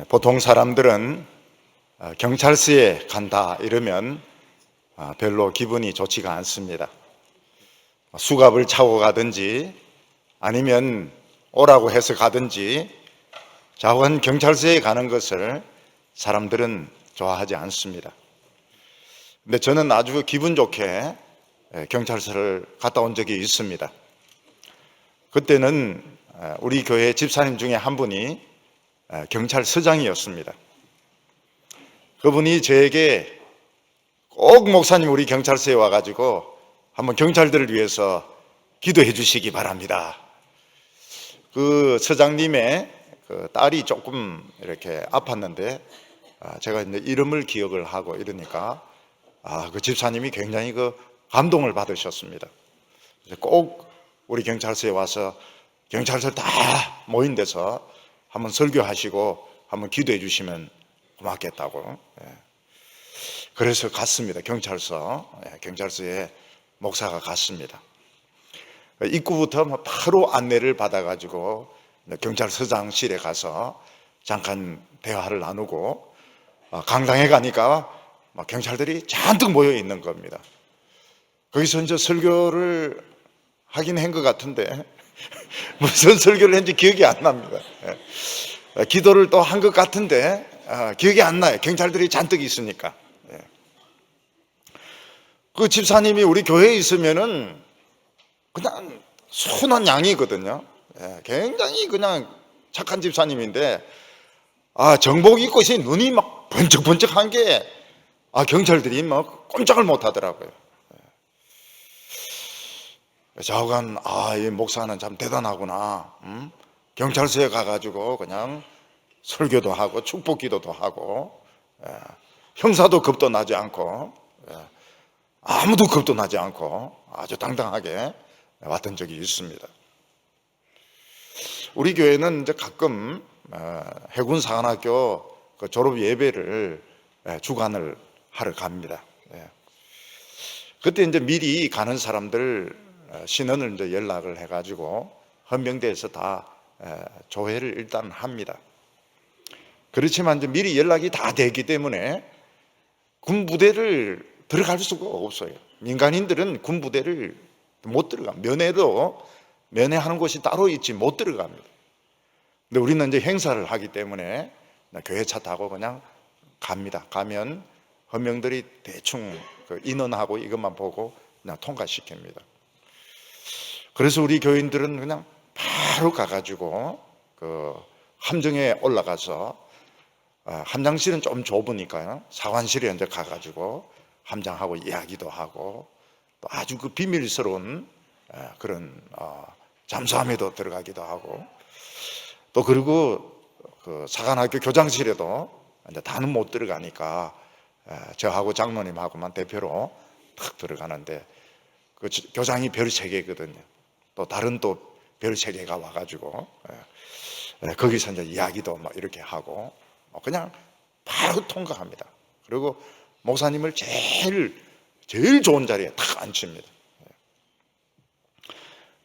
보통 사람들은 경찰서에 간다 이러면 별로 기분이 좋지가 않습니다. 수갑을 차고 가든지 아니면 오라고 해서 가든지 자원 경찰서에 가는 것을 사람들은 좋아하지 않습니다. 근데 저는 아주 기분 좋게 경찰서를 갔다 온 적이 있습니다. 그때는 우리 교회 집사님 중에 한 분이 경찰서장이었습니다. 그분이 저에게 꼭 목사님 우리 경찰서에 와가지고 한번 경찰들을 위해서 기도해 주시기 바랍니다. 그 서장님의 그 딸이 조금 이렇게 아팠는데 제가 이제 이름을 기억을 하고 이러니까 그 집사님이 굉장히 그 감동을 받으셨습니다. 꼭 우리 경찰서에 와서 경찰서 다 모인 데서 한번 설교하시고 한번 기도해 주시면 고맙겠다고. 그래서 갔습니다. 경찰서에 목사가 갔습니다. 입구부터 바로 안내를 받아가지고 경찰서장실에 가서 잠깐 대화를 나누고 강당에 가니까 경찰들이 잔뜩 모여 있는 겁니다. 거기서 이제 설교를 하긴 한 것 같은데 무슨 설교를 했는지 기억이 안 납니다. 기도를 또 한 것 같은데 기억이 안 나요. 경찰들이 잔뜩 있으니까. 그 집사님이 우리 교회에 있으면은 그냥 순한 양이거든요. 굉장히 그냥 착한 집사님인데 정복 입고 있으니 눈이 막 번쩍번쩍한 게 경찰들이 막 꼼짝을 못 하더라고요. 저간 이 목사는 참 대단하구나. 경찰서에 가가지고 그냥 설교도 하고 축복기도도 하고 형사도 겁도 나지 않고 아무도 겁도 나지 않고 아주 당당하게 왔던 적이 있습니다. 우리 교회는 이제 가끔 해군사관학교 그 졸업 예배를 주관을 하러 갑니다. 그때 이제 미리 가는 사람들 신원을 이제 연락을 해가지고 헌병대에서 다 조회를 일단 합니다. 그렇지만 이제 미리 연락이 다 되기 때문에 군부대를 들어갈 수가 없어요. 민간인들은 군부대를 못 들어가. 면회하는 곳이 따로 있지 못 들어갑니다. 근데 우리는 이제 행사를 하기 때문에 교회 차 타고 그냥 갑니다. 가면 헌병들이 대충 그 인원하고 이것만 보고 그냥 통과시킵니다. 그래서 우리 교인들은 그냥 바로 가가지고 그 함정에 올라가서 함장실은 좀 좁으니까요. 사관실에 이제 가가지고 함장하고 이야기도 하고 또 아주 그 비밀스러운 그런 잠수함에도 들어가기도 하고 또 그리고 그 사관학교 교장실에도 이제 다는 못 들어가니까 저하고 장로님하고만 대표로 탁 들어가는데 그 교장이 별 3개거든요. 또 다른 또 별 3개가 와가지고 거기서 이제 이야기도 막 이렇게 하고 그냥 바로 통과합니다. 그리고 목사님을 제일 좋은 자리에 탁 앉힙니다.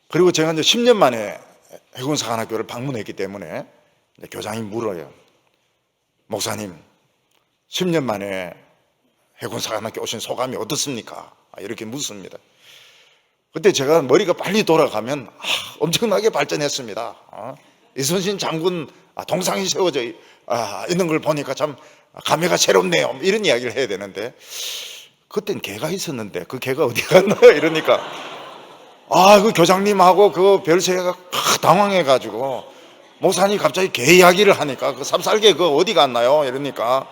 그리고 제가 이제 10년 만에 해군사관학교를 방문했기 때문에 교장이 물어요. 목사님, 10년 만에 해군사관학교 오신 소감이 어떻습니까? 이렇게 묻습니다. 그때 제가 머리가 빨리 돌아가면 엄청나게 발전했습니다. 이순신 장군 동상이 세워져 있는 걸 보니까 참 감회가 새롭네요. 이런 이야기를 해야 되는데 그땐 개가 있었는데 그 개가 어디 갔나요? 이러니까 그 교장님하고 그 별세가 당황해가지고 목사님 갑자기 개 이야기를 하니까 그 삽살개 그 어디 갔나요? 이러니까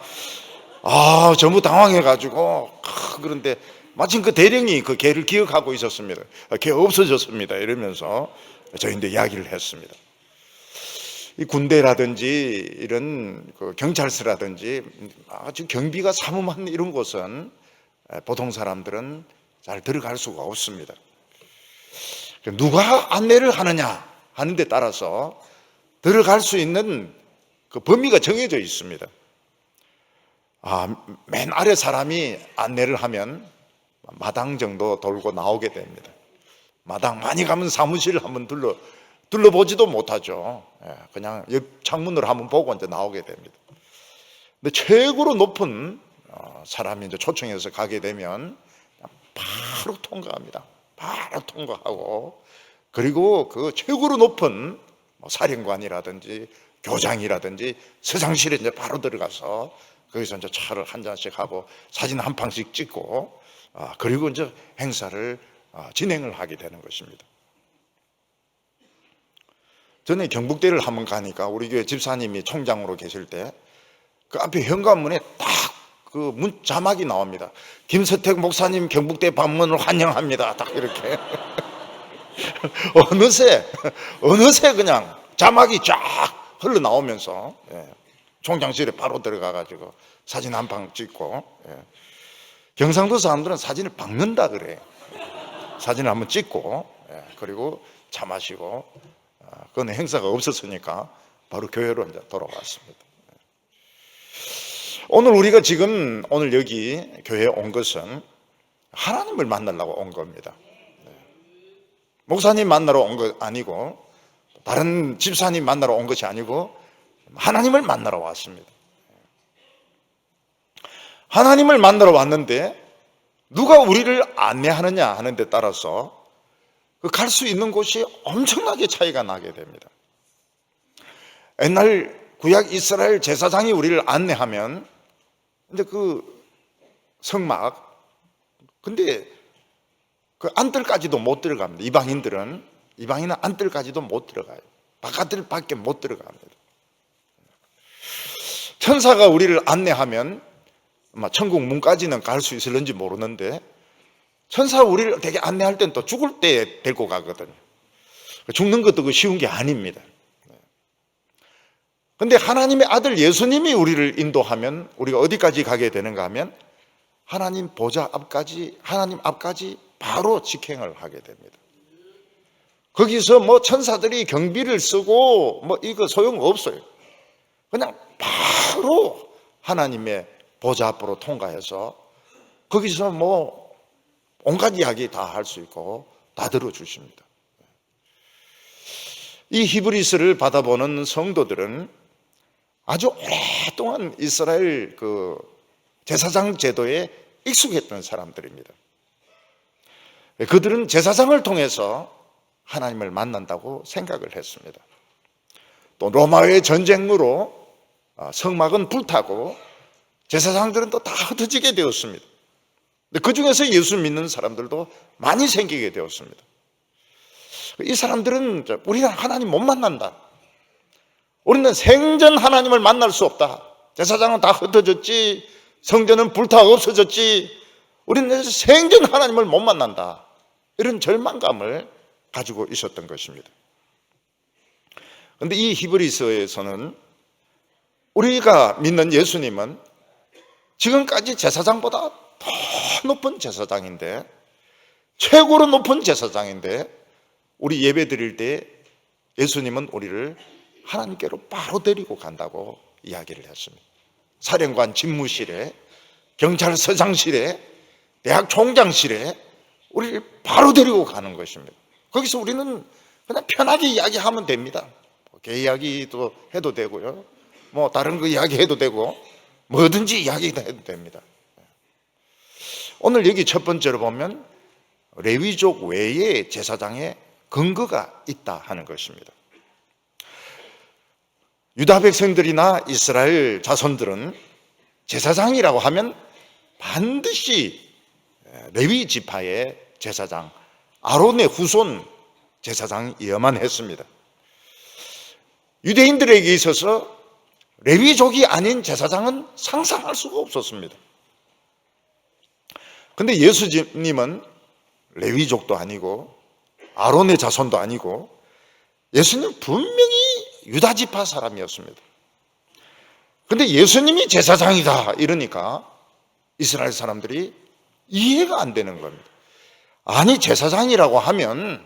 전부 당황해가지고 그런데 마침 그 대령이 그 개를 기억하고 있었습니다. 개 없어졌습니다. 이러면서 저희한테 이야기를 했습니다. 이 군대라든지 이런 그 경찰서라든지 아주 경비가 삼엄한 이런 곳은 보통 사람들은 잘 들어갈 수가 없습니다. 누가 안내를 하느냐 하는 데 따라서 들어갈 수 있는 그 범위가 정해져 있습니다. 맨 아래 사람이 안내를 하면 마당 정도 돌고 나오게 됩니다. 마당 많이 가면 사무실 한번 둘러보지도 못하죠. 그냥 옆 창문으로 한번 보고 이제 나오게 됩니다. 근데 최고로 높은 사람이 이제 초청해서 가게 되면 바로 통과합니다. 바로 통과하고, 그리고 그 최고로 높은 사령관이라든지 교장이라든지 서장실에 이제 바로 들어가서 거기서 이제 차를 한 잔씩 하고 사진 한 방씩 찍고, 그리고 이제 행사를 진행을 하게 되는 것입니다. 전에 경북대를 한번 가니까 우리 교회 집사님이 총장으로 계실 때 그 앞에 현관문에 딱 그 문 자막이 나옵니다. 김서택 목사님 경북대 방문을 환영합니다. 딱 이렇게. 어느새 그냥 자막이 쫙 흘러나오면서 총장실에 바로 들어가가지고 사진 한 방 찍고, 경상도 사람들은 사진을 박는다 그래. 사진을 한번 찍고, 그리고 차 마시고, 그건 행사가 없었으니까 바로 교회로 이제 돌아왔습니다. 오늘 우리가 지금 오늘 여기 교회에 온 것은 하나님을 만나려고 온 겁니다. 목사님 만나러 온 것 아니고, 다른 집사님 만나러 온 것이 아니고 하나님을 만나러 왔습니다. 하나님을 만나러 왔는데 누가 우리를 안내하느냐 하는 데 따라서 갈 수 있는 곳이 엄청나게 차이가 나게 됩니다. 옛날 구약 이스라엘 제사장이 우리를 안내하면 이제 그 성막, 근데 그 안뜰까지도 못 들어갑니다. 이방인은 안뜰까지도 못 들어가요. 바깥들밖에 못 들어갑니다. 천사가 우리를 안내하면 아마 천국 문까지는 갈 수 있을는지 모르는데, 천사가 우리를 되게 안내할 땐 또 죽을 때 데리고 가거든요. 죽는 것도 그 쉬운 게 아닙니다. 그런데 하나님의 아들 예수님이 우리를 인도하면 우리가 어디까지 가게 되는가 하면 하나님 보좌 앞까지, 하나님 앞까지 바로 직행을 하게 됩니다. 거기서 뭐 천사들이 경비를 쓰고 뭐 이거 소용없어요. 그냥 바로 하나님의 보좌 앞으로 통과해서 거기서 뭐 온갖 이야기 다 할 수 있고 다 들어주십니다. 이 히브리서를 받아보는 성도들은 아주 오랫동안 이스라엘 그 제사장 제도에 익숙했던 사람들입니다. 그들은 제사장을 통해서 하나님을 만난다고 생각을 했습니다. 또 로마의 전쟁으로 성막은 불타고 제사장들은 또 다 흩어지게 되었습니다. 그 중에서 예수 믿는 사람들도 많이 생기게 되었습니다. 이 사람들은 우리는 하나님 못 만난다. 우리는 생전 하나님을 만날 수 없다. 제사장은 다 흩어졌지, 성전은 불타 없어졌지, 우리는 생전 하나님을 못 만난다. 이런 절망감을 가지고 있었던 것입니다. 그런데 이 히브리서에서는 우리가 믿는 예수님은 지금까지 제사장보다 더 높은 제사장인데, 최고로 높은 제사장인데, 우리 예배 드릴 때 예수님은 우리를 하나님께로 바로 데리고 간다고 이야기를 했습니다. 사령관 집무실에, 경찰서장실에, 대학 총장실에 우리를 바로 데리고 가는 것입니다. 거기서 우리는 그냥 편하게 이야기하면 됩니다. 개 이야기도 해도 되고요, 뭐 다른 거 이야기해도 되고, 뭐든지 이야기해도 됩니다. 오늘 여기 첫 번째로 보면 레위족 외에 제사장의 근거가 있다 하는 것입니다. 유다 백성들이나 이스라엘 자손들은 제사장이라고 하면 반드시 레위 지파의 제사장, 아론의 후손 제사장이어야만 했습니다. 유대인들에게 있어서 레위족이 아닌 제사장은 상상할 수가 없었습니다. 그런데 예수님은 레위족도 아니고 아론의 자손도 아니고, 예수님 분명히 유다 지파 사람이었습니다. 그런데 예수님이 제사장이다 이러니까 이스라엘 사람들이 이해가 안 되는 겁니다. 아니, 제사장이라고 하면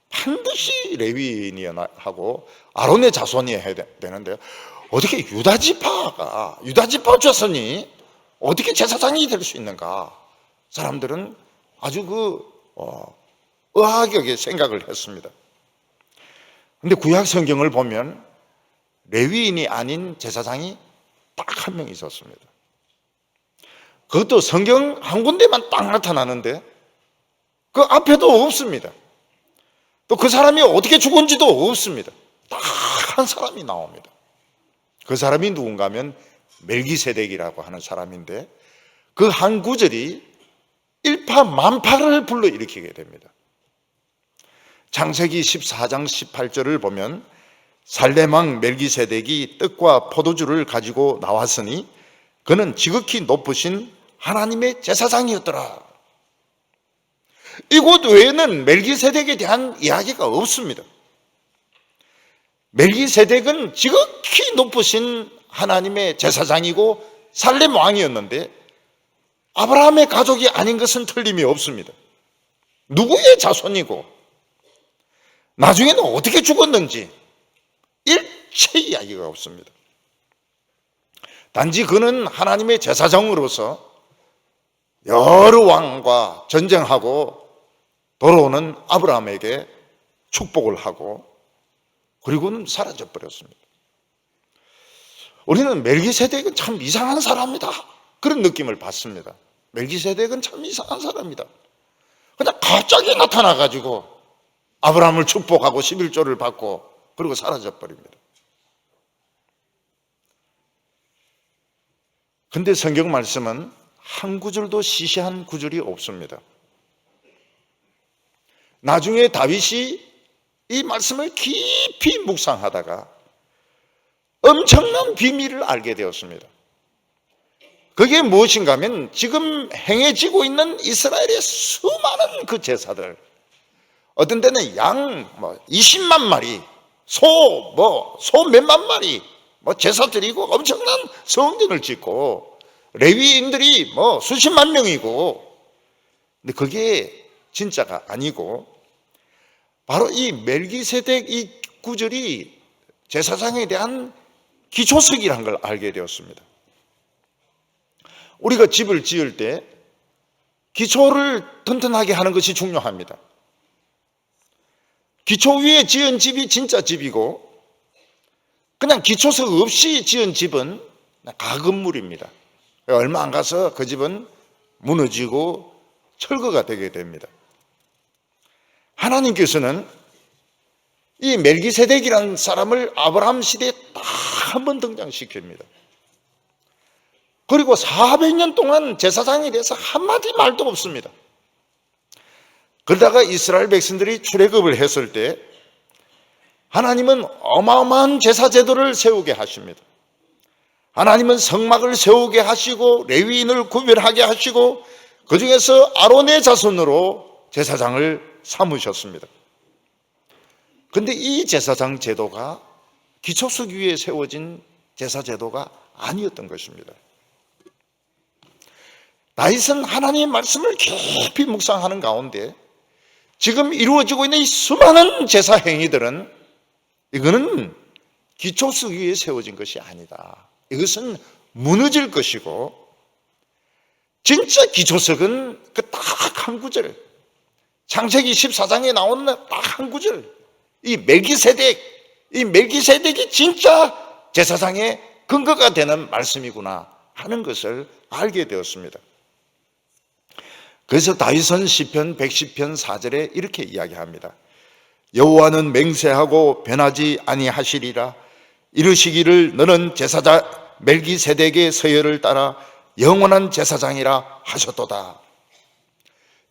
반드시 레위인이어야 하고 아론의 자손이어야 되는데 어떻게 유다 지파 자손이 어떻게 제사장이 될 수 있는가? 사람들은 아주 의아하게 생각을 했습니다. 그런데 구약 성경을 보면 레위인이 아닌 제사장이 딱 한 명 있었습니다. 그것도 성경 한 군데만 딱 나타나는데 그 앞에도 없습니다. 또 그 사람이 어떻게 죽은지도 없습니다. 딱 한 사람이 나옵니다. 그 사람이 누군가 하면 멜기세덱이라고 하는 사람인데 그 한 구절이 일파만파를 불러일으키게 됩니다. 창세기 14장 18절을 보면 살렘 왕 멜기세덱이 떡과 포도주를 가지고 나왔으니 그는 지극히 높으신 하나님의 제사장이었더라. 이곳 외에는 멜기세덱에 대한 이야기가 없습니다. 멜기세덱은 지극히 높으신 하나님의 제사장이고 살렘 왕이었는데 아브라함의 가족이 아닌 것은 틀림이 없습니다. 누구의 자손이고 나중에는 어떻게 죽었는지 일체 이야기가 없습니다. 단지 그는 하나님의 제사장으로서 여러 왕과 전쟁하고 돌아오는 아브라함에게 축복을 하고 그리고는 사라져 버렸습니다. 우리는 멜기세덱은 참 이상한 사람이다 그런 느낌을 받습니다. 멜기세덱은 참 이상한 사람이다. 그냥 갑자기 나타나가지고 아브라함을 축복하고 11조를 받고 그리고 사라져 버립니다. 근데 성경 말씀은 한 구절도 시시한 구절이 없습니다. 나중에 다윗이 이 말씀을 깊이 묵상하다가 엄청난 비밀을 알게 되었습니다. 그게 무엇인가 하면 지금 행해지고 있는 이스라엘의 수많은 그 제사들, 어떤 때는 양 20만 마리, 소 몇만 마리 제사 드리고 엄청난 성전을 짓고 레위인들이 수십만 명이고, 근데 그게 진짜가 아니고 바로 이 멜기세덱 이 구절이 제사장에 대한 기초석이라는 걸 알게 되었습니다. 우리가 집을 지을 때 기초를 튼튼하게 하는 것이 중요합니다. 기초 위에 지은 집이 진짜 집이고 그냥 기초석 없이 지은 집은 가건물입니다. 얼마 안 가서 그 집은 무너지고 철거가 되게 됩니다. 하나님께서는 이 멜기세덱이라는 사람을 아브라함 시대에 딱 한 번 등장시킵니다. 그리고 400년 동안 제사장에 대해서 한마디 말도 없습니다. 그러다가 이스라엘 백성들이 출애굽을 했을 때 하나님은 어마어마한 제사 제도를 세우게 하십니다. 하나님은 성막을 세우게 하시고 레위인을 구별하게 하시고 그 중에서 아론의 자손으로 제사장을 삼으셨습니다. 그런데 이 제사장 제도가 기초석 위에 세워진 제사 제도가 아니었던 것입니다. 다윗은 하나님의 말씀을 깊이 묵상하는 가운데 지금 이루어지고 있는 이 수많은 제사 행위들은 이거는 기초석 위에 세워진 것이 아니다. 이것은 무너질 것이고 진짜 기초석은 그 딱 한 구절, 창세기 14장에 나오는 딱 한 구절, 이 멜기세덱이 진짜 제사장의 근거가 되는 말씀이구나 하는 것을 알게 되었습니다. 그래서 다윗은 시편 110편 4절에 이렇게 이야기합니다. 여호와는 맹세하고 변하지 아니하시리라. 이르시기를 너는 제사장 멜기세덱의 서열을 따라 영원한 제사장이라 하셨도다.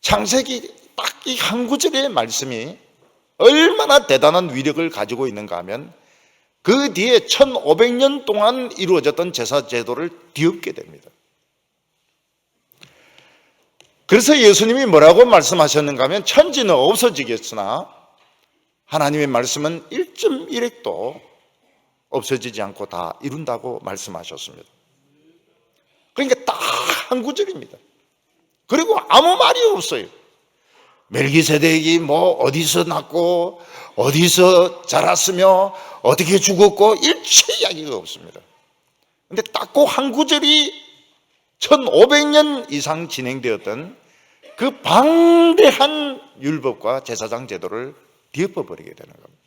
창세기 딱 이 한 구절의 말씀이 얼마나 대단한 위력을 가지고 있는가 하면 그 뒤에 1500년 동안 이루어졌던 제사 제도를 뒤엎게 됩니다. 그래서 예수님이 뭐라고 말씀하셨는가 하면 천지는 없어지겠으나 하나님의 말씀은 1.1핵도 없어지지 않고 다 이룬다고 말씀하셨습니다. 그러니까 딱 한 구절입니다. 그리고 아무 말이 없어요. 멜기세덱이 어디서 났고 어디서 자랐으며 어떻게 죽었고 일체 이야기가 없습니다. 그런데 딱 그 한 구절이 1500년 이상 진행되었던 그 방대한 율법과 제사장 제도를 뒤엎어버리게 되는 겁니다.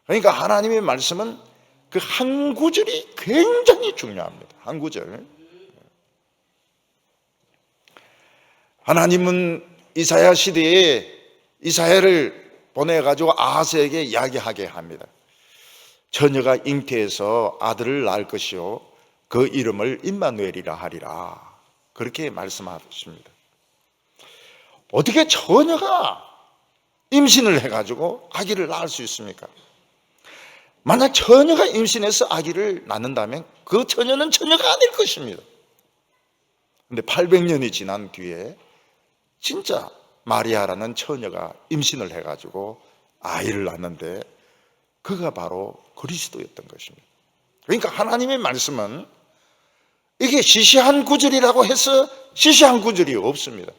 그러니까 하나님의 말씀은 그 한 구절이 굉장히 중요합니다. 한 구절. 하나님은 이사야 시대에 이사야를 보내가지고 아하스에게 이야기하게 합니다. 처녀가 잉태해서 아들을 낳을 것이요 그 이름을 임마누엘이라 하리라. 그렇게 말씀하십니다. 어떻게 처녀가 임신을 해가지고 아기를 낳을 수 있습니까? 만약 처녀가 임신해서 아기를 낳는다면 그 처녀는 처녀가 아닐 것입니다. 근데 800년이 지난 뒤에 진짜 마리아라는 처녀가 임신을 해가지고 아이를 낳는데 그가 바로 그리스도였던 것입니다. 그러니까 하나님의 말씀은 이게 시시한 구절이라고 해서 시시한 구절이 없습니다.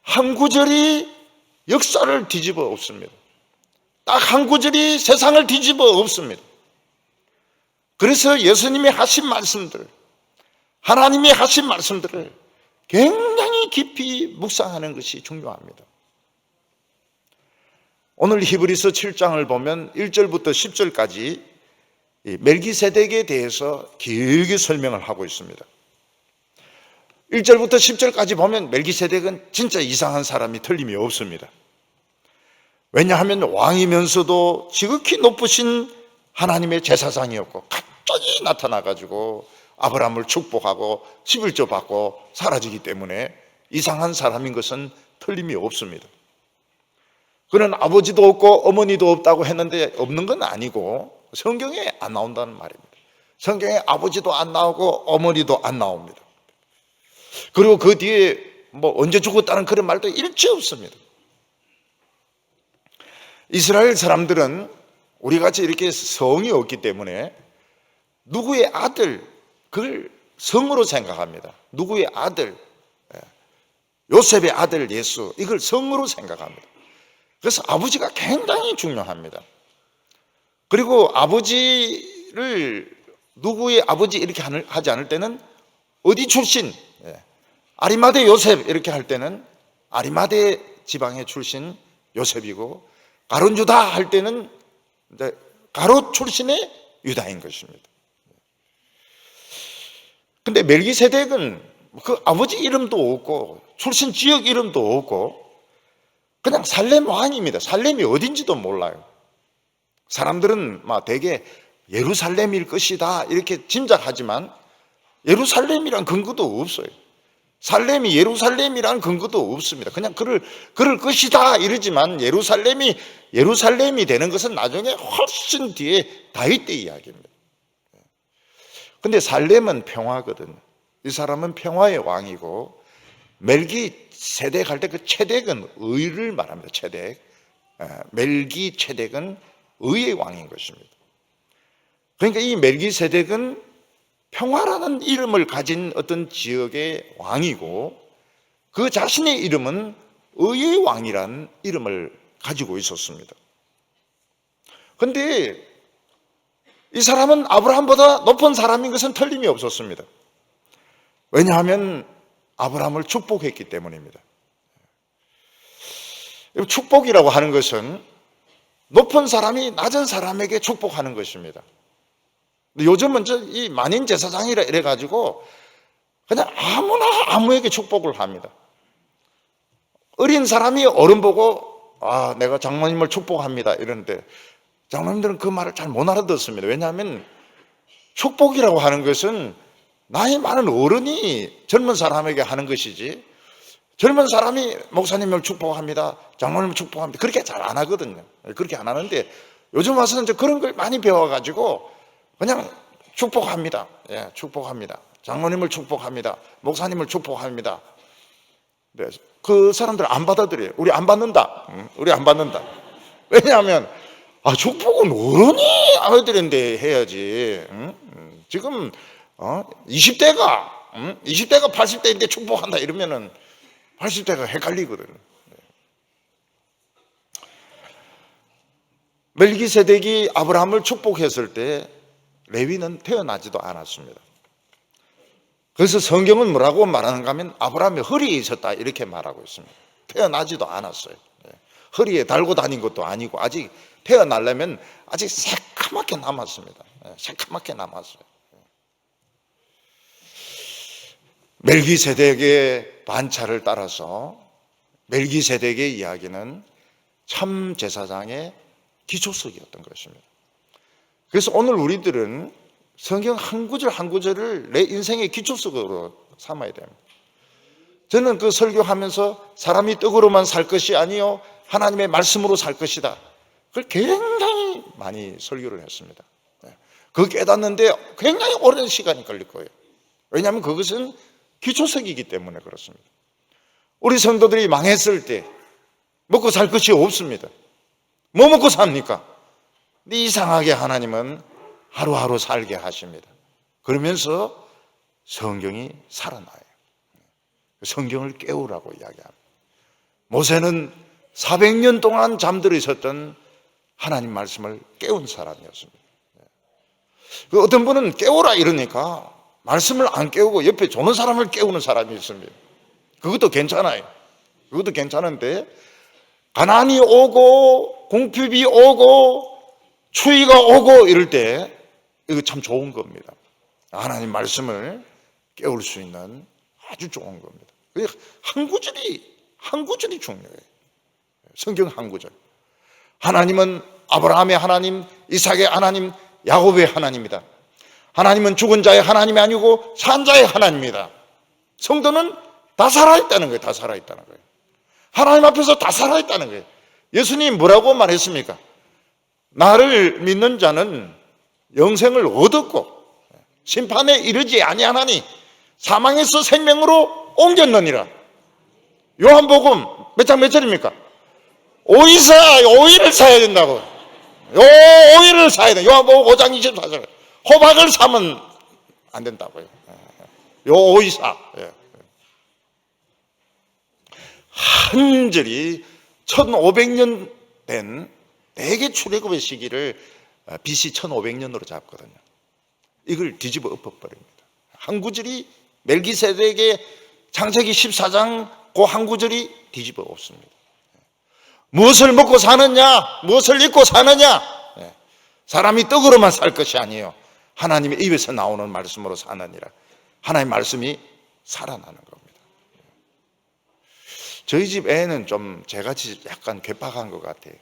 한 구절이 역사를 뒤집어 엎습니다. 딱 한 구절이 세상을 뒤집어 엎습니다. 그래서 예수님이 하신 말씀들, 하나님이 하신 말씀들을 굉장히 깊이 묵상하는 것이 중요합니다. 오늘 히브리서 7장을 보면 1절부터 10절까지 멜기세덱에 대해서 길게 설명을 하고 있습니다. 1절부터 10절까지 보면 멜기세덱은 진짜 이상한 사람이 틀림이 없습니다. 왜냐하면 왕이면서도 지극히 높으신 하나님의 제사장이었고 갑자기 나타나가지고 아브라함을 축복하고 11조 받고 사라지기 때문에 이상한 사람인 것은 틀림이 없습니다. 그는 아버지도 없고 어머니도 없다고 했는데 없는 건 아니고 성경에 안 나온다는 말입니다. 성경에 아버지도 안 나오고 어머니도 안 나옵니다. 그리고 그 뒤에 뭐 언제 죽었다는 그런 말도 일체 없습니다. 이스라엘 사람들은 우리같이 이렇게 성이 없기 때문에 누구의 아들, 그걸 성으로 생각합니다. 누구의 아들, 요셉의 아들 예수, 이걸 성으로 생각합니다. 그래서 아버지가 굉장히 중요합니다. 그리고 아버지를 누구의 아버지 이렇게 하지 않을 때는 어디 출신, 아리마대 요셉 이렇게 할 때는 아리마대 지방의 출신 요셉이고, 가룟 유다 할 때는 가롯 출신의 유다인 것입니다. 근데 멜기세덱은 그 아버지 이름도 없고 출신 지역 이름도 없고 그냥 살렘 왕입니다. 살렘이 어딘지도 몰라요. 사람들은 막 대개 예루살렘일 것이다 이렇게 짐작하지만 예루살렘이란 근거도 없어요. 살렘이 예루살렘이란 근거도 없습니다. 그냥 그럴 것이다 이러지만 예루살렘이 되는 것은 나중에 훨씬 뒤에 다윗 때 이야기입니다. 근데 살렘은 평화거든요. 이 사람은 평화의 왕이고, 멜기세덱 할 때 그 체덱은 의를 말합니다. 체덱. 멜기체덱은 의의 왕인 것입니다. 그러니까 이 멜기세덱은 평화라는 이름을 가진 어떤 지역의 왕이고, 그 자신의 이름은 의의 왕이라는 이름을 가지고 있었습니다. 그런데 이 사람은 아브라함보다 높은 사람인 것은 틀림이 없었습니다. 왜냐하면 아브라함을 축복했기 때문입니다. 축복이라고 하는 것은 높은 사람이 낮은 사람에게 축복하는 것입니다. 요즘은 이 만인 제사장이라 이래가지고 그냥 아무나 아무에게 축복을 합니다. 어린 사람이 어른 보고 내가 장로님을 축복합니다 이러는데 장로님들은 그 말을 잘 못 알아듣습니다. 왜냐하면 축복이라고 하는 것은 나이 많은 어른이 젊은 사람에게 하는 것이지, 젊은 사람이 목사님을 축복합니다, 장로님을 축복합니다 그렇게 잘 안 하거든요. 그렇게 안 하는데 요즘 와서는 이제 그런 걸 많이 배워가지고 그냥 축복합니다. 축복합니다. 장로님을 축복합니다. 목사님을 축복합니다. 네, 그 사람들 안 받아들여요. 우리 안 받는다. 우리 안 받는다. 왜냐하면 축복은 어른이 아이들인데 해야지. 지금 20대가 80대인데 축복한다 이러면은 80대가 헷갈리거든요. 멜기세덱이 아브라함을 축복했을 때 레위는 태어나지도 않았습니다. 그래서 성경은 뭐라고 말하는가 하면 아브라함이 허리에 있었다 이렇게 말하고 있습니다. 태어나지도 않았어요. 허리에 달고 다닌 것도 아니고 아직 태어나려면 아직 새까맣게 남았습니다. 새카맣게 남았어요. 멜기세덱의 반차를 따라서 멜기세덱의 이야기는 참 제사장의 기초석이었던 것입니다. 그래서 오늘 우리들은 성경 한 구절 한 구절을 내 인생의 기초석으로 삼아야 됩니다. 저는 그 설교하면서 사람이 떡으로만 살 것이 아니요 하나님의 말씀으로 살 것이다, 그걸 굉장히 많이 설교를 했습니다. 그 깨닫는데 굉장히 오랜 시간이 걸릴 거예요. 왜냐하면 그것은 기초석이기 때문에 그렇습니다. 우리 성도들이 망했을 때 먹고 살 것이 없습니다. 뭐 먹고 삽니까? 근데 이상하게 하나님은 하루하루 살게 하십니다. 그러면서 성경이 살아나요. 성경을 깨우라고 이야기합니다. 모세는 400년 동안 잠들어 있었던 하나님 말씀을 깨운 사람이었습니다. 어떤 분은 깨우라 이러니까 말씀을 안 깨우고 옆에 조는 사람을 깨우는 사람이 있습니다. 그것도 괜찮아요. 그것도 괜찮은데 가난이 오고 궁핍이 오고 추위가 오고 이럴 때 이거 참 좋은 겁니다. 하나님 말씀을 깨울 수 있는 아주 좋은 겁니다. 한 구절이 중요해요. 성경 한 구절. 하나님은 아브라함의 하나님, 이삭의 하나님, 야곱의 하나님이다. 하나님은 죽은 자의 하나님이 아니고 산 자의 하나님이다. 성도는 다 살아있다는 거예요. 다 살아있다는 거예요. 하나님 앞에서 다 살아있다는 거예요. 예수님 뭐라고 말했습니까? 나를 믿는 자는 영생을 얻었고 심판에 이르지 아니하나니 사망에서 생명으로 옮겼느니라. 요한복음 몇 장 몇 절입니까? 오이를 사야 된다고. 오이를 사야 돼. 요한복음 5장 24절. 호박을 사면 안 된다고요. 요 오이사. 한 절이 1500년 된 대개 출애굽의 시기를 BC 1500년으로 잡거든요. 이걸 뒤집어 엎어버립니다. 한 구절이 멜기세덱의 창세기 14장 그 한 구절이 뒤집어 엎습니다. 무엇을 먹고 사느냐, 무엇을 입고 사느냐, 사람이 떡으로만 살 것이 아니에요. 하나님의 입에서 나오는 말씀으로 사느니라. 하나님의 말씀이 살아나는 겁니다. 저희 집 애는 좀 제같이 약간 괴팍한 것 같아요.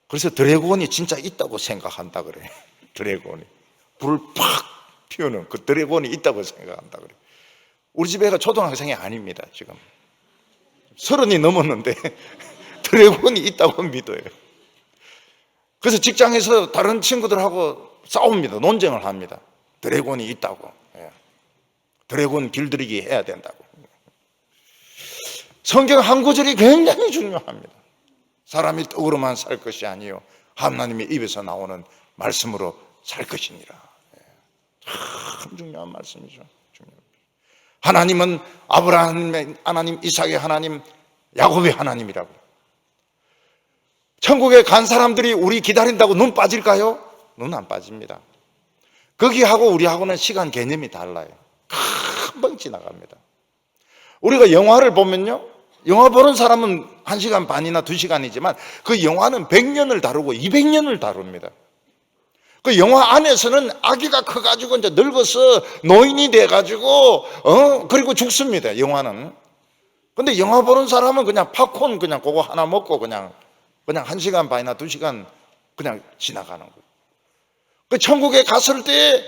그래서 드래곤이 진짜 있다고 생각한다 그래요. 드래곤이 불을 팍 피우는 그 드래곤이 있다고 생각한다 그래요. 우리 집 애가 초등학생이 아닙니다. 지금 30이 넘었는데 드래곤이 있다고 믿어요. 그래서 직장에서 다른 친구들하고 싸웁니다. 논쟁을 합니다. 드래곤이 있다고. 드래곤 길들이기 해야 된다고. 성경 한 구절이 굉장히 중요합니다. 사람이 떡으로만 살 것이 아니요 하나님의 입에서 나오는 말씀으로 살 것이니라. 참 중요한 말씀이죠. 하나님은 아브라함의 하나님, 이삭의 하나님, 야곱의 하나님이라고. 천국에 간 사람들이 우리 기다린다고 눈 빠질까요? 눈 안 빠집니다. 거기하고 우리하고는 시간 개념이 달라요. 금방 지나갑니다. 우리가 영화를 보면요, 영화 보는 사람은 1시간 반이나 2시간이지만 그 영화는 100년을 다루고 200년을 다룹니다. 그 영화 안에서는 아기가 커가지고 이제 늙어서 노인이 돼가지고 그리고 죽습니다. 영화는. 근데 영화 보는 사람은 그냥 팝콘 그냥 그거 하나 먹고 그냥 1시간 반이나 2시간 그냥 지나가는 거예요. 그 천국에 갔을 때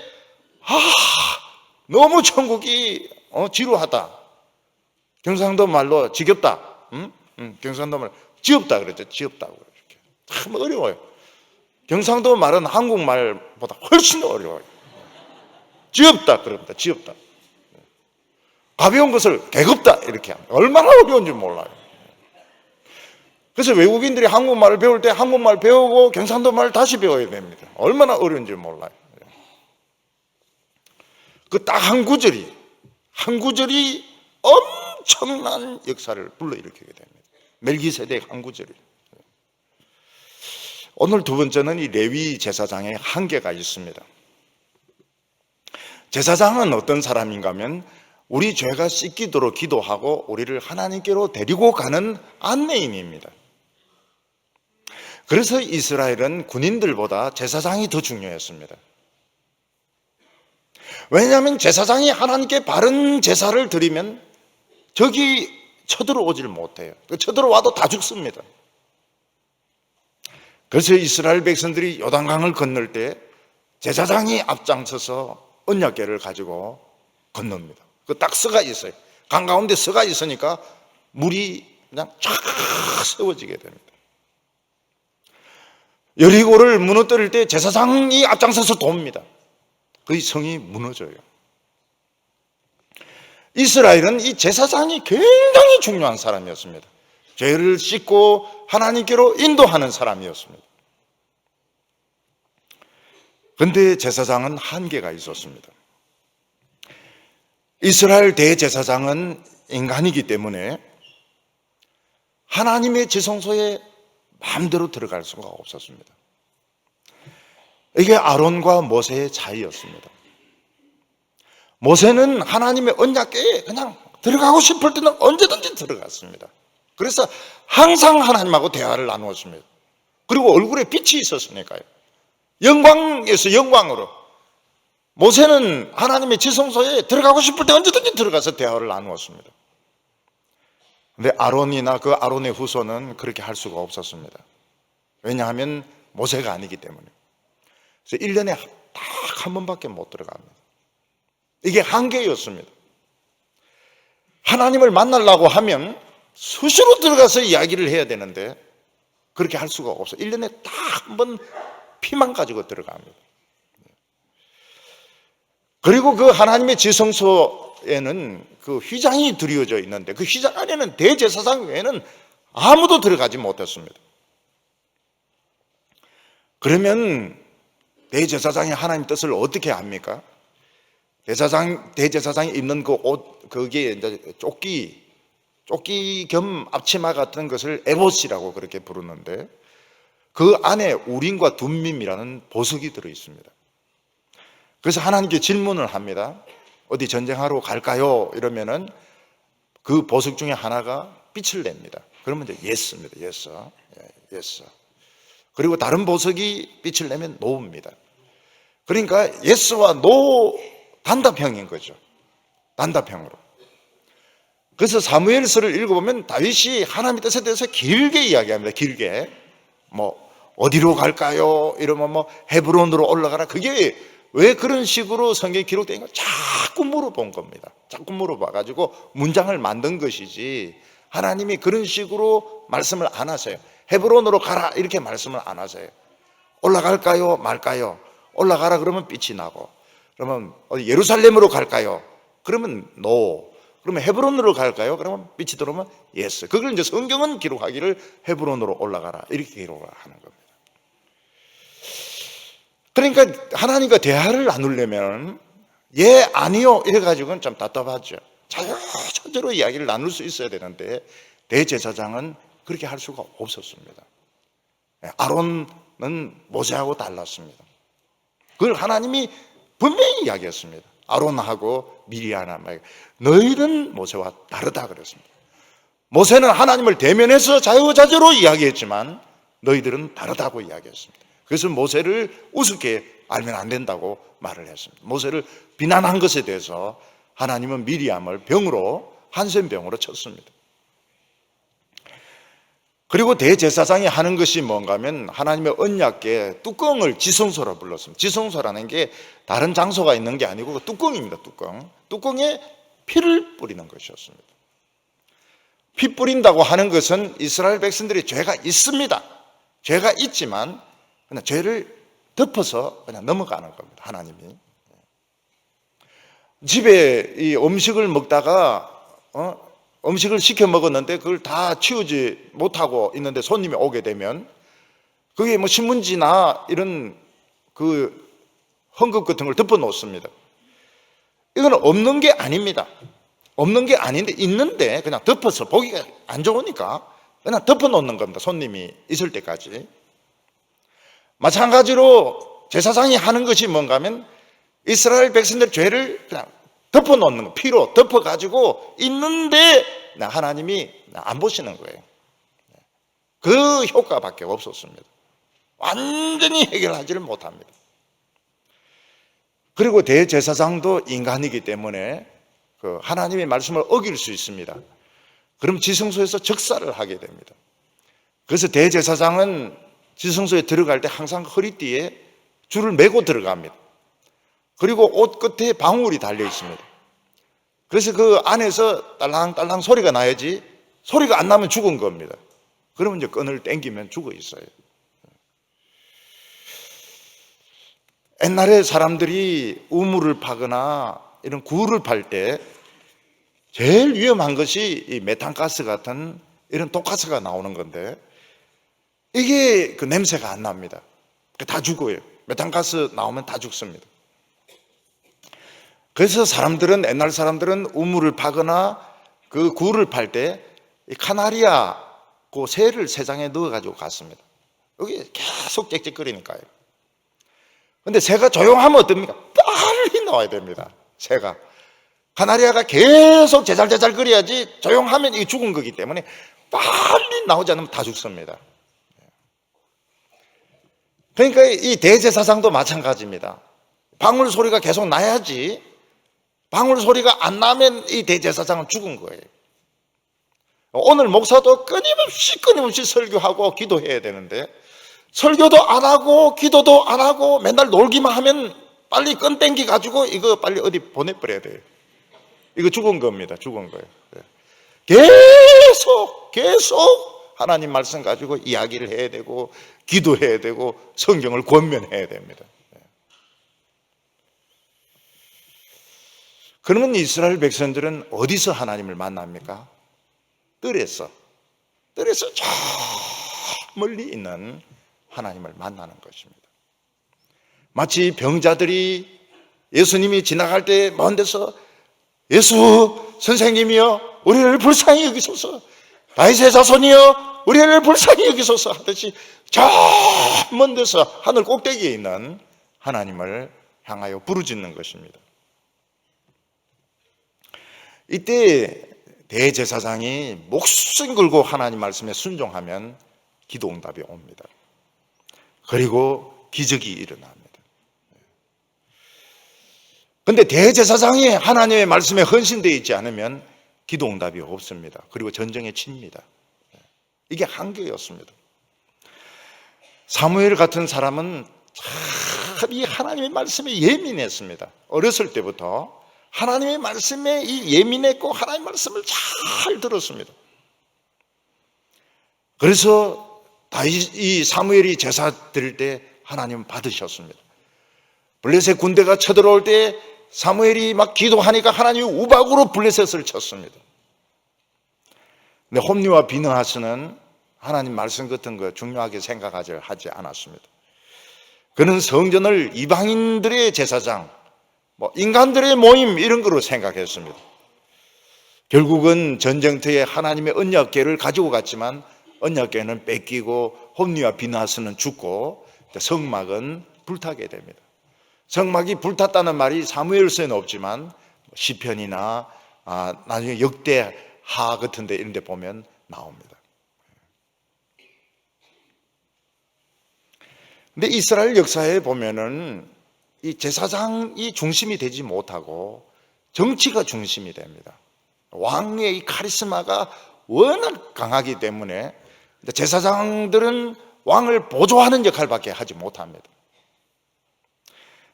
너무 천국이 지루하다. 경상도 말로 지겹다. 경상도 말로 지겹다 그랬죠. 지겹다고 이렇게. 참 어려워요. 경상도 말은 한국말보다 훨씬 어려워요. 지겹다 그럽니다. 지겹다. 가벼운 것을 개겁다 이렇게 합니다. 얼마나 어려운지 몰라요. 그래서 외국인들이 한국말을 배울 때 한국말 배우고 경상도 말을 다시 배워야 됩니다. 얼마나 어려운지 몰라요. 그 딱 한 구절이 엄청난 역사를 불러일으키게 됩니다. 멜기세덱 한 구절이. 오늘 두 번째는 이 레위 제사장의 한계가 있습니다. 제사장은 어떤 사람인가 하면 우리 죄가 씻기도록 기도하고 우리를 하나님께로 데리고 가는 안내인입니다. 그래서 이스라엘은 군인들보다 제사장이 더 중요했습니다. 왜냐하면 제사장이 하나님께 바른 제사를 드리면 적이 쳐들어오질 못해요. 쳐들어와도 다 죽습니다. 그래서 이스라엘 백성들이 요단강을 건널 때 제사장이 앞장서서 언약궤를 가지고 건넙니다. 그 딱 서가 있어요. 강 가운데 서가 있으니까 물이 그냥 쫙 세워지게 됩니다. 여리고를 무너뜨릴 때 제사장이 앞장서서 돕니다. 그 성이 무너져요. 이스라엘은 이 제사장이 굉장히 중요한 사람이었습니다. 죄를 씻고 하나님께로 인도하는 사람이었습니다. 그런데 제사장은 한계가 있었습니다. 이스라엘 대제사장은 인간이기 때문에 하나님의 지성소에 마음대로 들어갈 수가 없었습니다. 이게 아론과 모세의 차이였습니다. 모세는 하나님의 언약궤에 그냥 들어가고 싶을 때는 언제든지 들어갔습니다. 그래서 항상 하나님하고 대화를 나누었습니다. 그리고 얼굴에 빛이 있었으니까요. 영광에서 영광으로. 모세는 하나님의 지성소에 들어가고 싶을 때 언제든지 들어가서 대화를 나누었습니다. 그런데 아론이나 그 아론의 후손은 그렇게 할 수가 없었습니다. 왜냐하면 모세가 아니기 때문에. 그래서 1년에 딱 한 번밖에 못 들어갑니다. 이게 한계였습니다. 하나님을 만나려고 하면 수시로 들어가서 이야기를 해야 되는데 그렇게 할 수가 없어요. 1년에 딱 한 번 피만 가지고 들어갑니다. 그리고 그 하나님의 지성소에는 그 휘장이 드려져 있는데 그 휘장 안에는 대제사장 외에는 아무도 들어가지 못했습니다. 그러면 대제사장이 하나님 뜻을 어떻게 합니까? 대제사장이 입는 그 옷, 거기에 이제 조끼 겸 앞치마 같은 것을 에봇이라고 그렇게 부르는데 그 안에 우림과 둠밈이라는 보석이 들어 있습니다. 그래서 하나님께 질문을 합니다. 어디 전쟁하러 갈까요? 이러면은 그 보석 중에 하나가 빛을 냅니다. 그러면 이제 예스입니다. 예스. 예스. 그리고 다른 보석이 빛을 내면 노입니다. 그러니까 예스와 노 단답형인 거죠. 단답형으로. 그래서 사무엘서를 읽어보면 다윗이 하나님의 뜻에 대해서 길게 이야기합니다. 길게. 뭐 어디로 갈까요? 이러면 뭐 헤브론으로 올라가라. 그게 왜 그런 식으로 성경에 기록된 걸 자꾸 물어본 겁니다. 자꾸 물어봐가지고 문장을 만든 것이지 하나님이 그런 식으로 말씀을 안 하세요. 헤브론으로 가라 이렇게 말씀을 안 하세요. 올라갈까요? 말까요? 올라가라 그러면 빛이 나고 그러면 어디 예루살렘으로 갈까요? 그러면 no. 그러면 헤브론으로 갈까요? 그러면 빛이 들어오면 yes. 그걸 이제 성경은 기록하기를 헤브론으로 올라가라 이렇게 기록을 하는 겁니다. 그러니까 하나님과 대화를 나누려면 예, 아니요 이래가지고는 좀 답답하죠. 자유자재로 이야기를 나눌 수 있어야 되는데 대제사장은 그렇게 할 수가 없었습니다. 아론은 모세하고 달랐습니다. 그걸 하나님이 분명히 이야기했습니다. 아론하고 미리암 너희는 모세와 다르다 그랬습니다. 모세는 하나님을 대면해서 자유자재로 이야기했지만 너희들은 다르다고 이야기했습니다. 그래서 모세를 우습게 알면 안 된다고 말을 했습니다. 모세를 비난한 것에 대해서 하나님은 미리암을 한센병으로 쳤습니다. 그리고 대제사장이 하는 것이 뭔가 하면 하나님의 언약궤 뚜껑을 지성소라 불렀습니다. 지성소라는 게 다른 장소가 있는 게 아니고 뚜껑입니다. 뚜껑에 피를 뿌리는 것이었습니다. 피 뿌린다고 하는 것은 이스라엘 백성들이 죄가 있습니다. 죄가 있지만 그냥 죄를 덮어서 그냥 넘어가는 겁니다. 하나님이. 집에 이 음식을 먹다가 음식을 시켜 먹었는데 그걸 다 치우지 못하고 있는데 손님이 오게 되면 그게 뭐 신문지나 이런 그 헝겊 같은 걸 덮어 놓습니다. 이거는 없는 게 아닙니다. 없는 게 아닌데 있는데 그냥 덮어서 보기가 안 좋으니까 그냥 덮어 놓는 겁니다. 손님이 있을 때까지. 마찬가지로 제사장이 하는 것이 뭔가 하면 이스라엘 백성들 죄를 그냥 덮어 놓는 거, 피로 덮어 가지고 있는데 하나님이 안 보시는 거예요. 그 효과밖에 없었습니다. 완전히 해결하지를 못합니다. 그리고 대제사장도 인간이기 때문에 그 하나님의 말씀을 어길 수 있습니다. 그럼 지성소에서 적사를 하게 됩니다. 그래서 대제사장은 지성소에 들어갈 때 항상 허리띠에 줄을 메고 들어갑니다. 그리고 옷 끝에 방울이 달려 있습니다. 그래서 그 안에서 딸랑딸랑 소리가 나야지, 소리가 안 나면 죽은 겁니다. 그러면 이제 끈을 당기면 죽어 있어요. 옛날에 사람들이 우물을 파거나 이런 구를 팔 때 제일 위험한 것이 이 메탄가스 같은 이런 독가스가 나오는 건데, 이게 그 냄새가 안 납니다. 다 죽어요. 메탄가스 나오면 다 죽습니다. 그래서 옛날 사람들은 우물을 파거나 그 구를 팔 때 카나리아 그 새를 새장에 넣어가지고 갔습니다. 여기 계속 짹짹거리니까요. 근데 새가 조용하면 어떻습니까? 빨리 나와야 됩니다. 새가. 카나리아가 계속 제잘제잘 거려야지, 조용하면 이게 죽은 거기 때문에 빨리 나오지 않으면 다 죽습니다. 그러니까 이 대제사장도 마찬가지입니다. 방울 소리가 계속 나야지, 방울 소리가 안 나면 이 대제사장은 죽은 거예요. 오늘 목사도 끊임없이 설교하고 기도해야 되는데, 설교도 안 하고 기도도 안 하고 맨날 놀기만 하면 빨리 끈 땡기 가지고 이거 빨리 어디 보내버려야 돼요. 이거 죽은 겁니다. 죽은 거예요. 계속 하나님 말씀 가지고 이야기를 해야 되고 기도해야 되고 성경을 권면해야 됩니다. 그러면 이스라엘 백성들은 어디서 하나님을 만납니까? 뜰에서 저 멀리 있는 하나님을 만나는 것입니다. 마치 병자들이 예수님이 지나갈 때 먼 데서 예수 선생님이여 우리를 불쌍히 여기소서, 다윗의 자손이여 우리를 불쌍히 여기소서 하듯이 저 먼 데서 하늘 꼭대기에 있는 하나님을 향하여 부르짖는 것입니다. 이때 대제사장이 목숨 걸고 하나님 말씀에 순종하면 기도 응답이 옵니다. 그리고 기적이 일어납니다. 그런데 대제사장이 하나님의 말씀에 헌신되어 있지 않으면 기도 응답이 없습니다. 그리고 전쟁에 칩니다. 이게 한계였습니다. 사무엘 같은 사람은 참 이 하나님의 말씀에 예민했습니다. 어렸을 때부터 하나님의 말씀에 예민했고 하나님의 말씀을 잘 들었습니다. 그래서 이 사무엘이 제사 드릴 때 하나님 받으셨습니다. 블레셋 군대가 쳐들어올 때 사무엘이 막 기도하니까 하나님이 우박으로 블레셋을 쳤습니다. 근데 홈리와 비느하스는 하나님 말씀 같은 거 중요하게 하지 않았습니다. 그는 성전을 이방인들의 제사장, 인간들의 모임 이런 거로 생각했습니다. 결국은 전쟁터에 하나님의 언약궤를 가지고 갔지만 언약궤는 뺏기고 홈리와 비느하스는 죽고 성막은 불타게 됩니다. 성막이 불탔다는 말이 사무엘서에는 없지만 시편이나 나중에 역대하 같은 데 이런 데 보면 나옵니다. 근데 이스라엘 역사에 보면은 이 제사장이 중심이 되지 못하고 정치가 중심이 됩니다. 왕의 이 카리스마가 워낙 강하기 때문에 제사장들은 왕을 보조하는 역할밖에 하지 못합니다.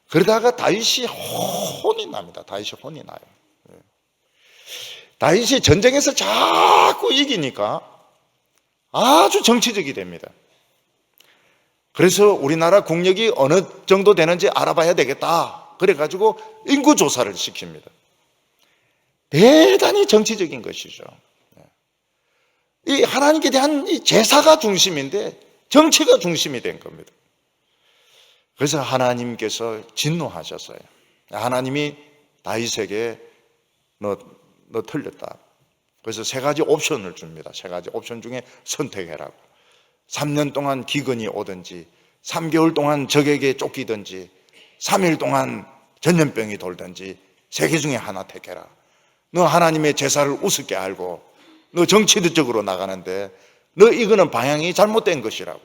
그러다가 다윗이 혼이 납니다. 다윗이 혼이 나요. 다윗이 전쟁에서 자꾸 이기니까 아주 정치적이 됩니다. 그래서 우리나라 국력이 어느 정도 되는지 알아봐야 되겠다. 그래가지고 인구조사를 시킵니다. 대단히 정치적인 것이죠. 이 하나님께 대한 이 제사가 중심인데 정치가 중심이 된 겁니다. 그래서 하나님께서 진노하셨어요. 하나님이 다윗에게 너 틀렸다. 그래서 3가지 옵션을 줍니다. 3가지 옵션 중에 선택해라고. 3년 동안 기근이 오든지 3개월 동안 적에게 쫓기든지 3일 동안 전염병이 돌든지 3개 중에 하나 택해라. 너 하나님의 제사를 우습게 알고 너 정치적으로 나가는데 너 이거는 방향이 잘못된 것이라고.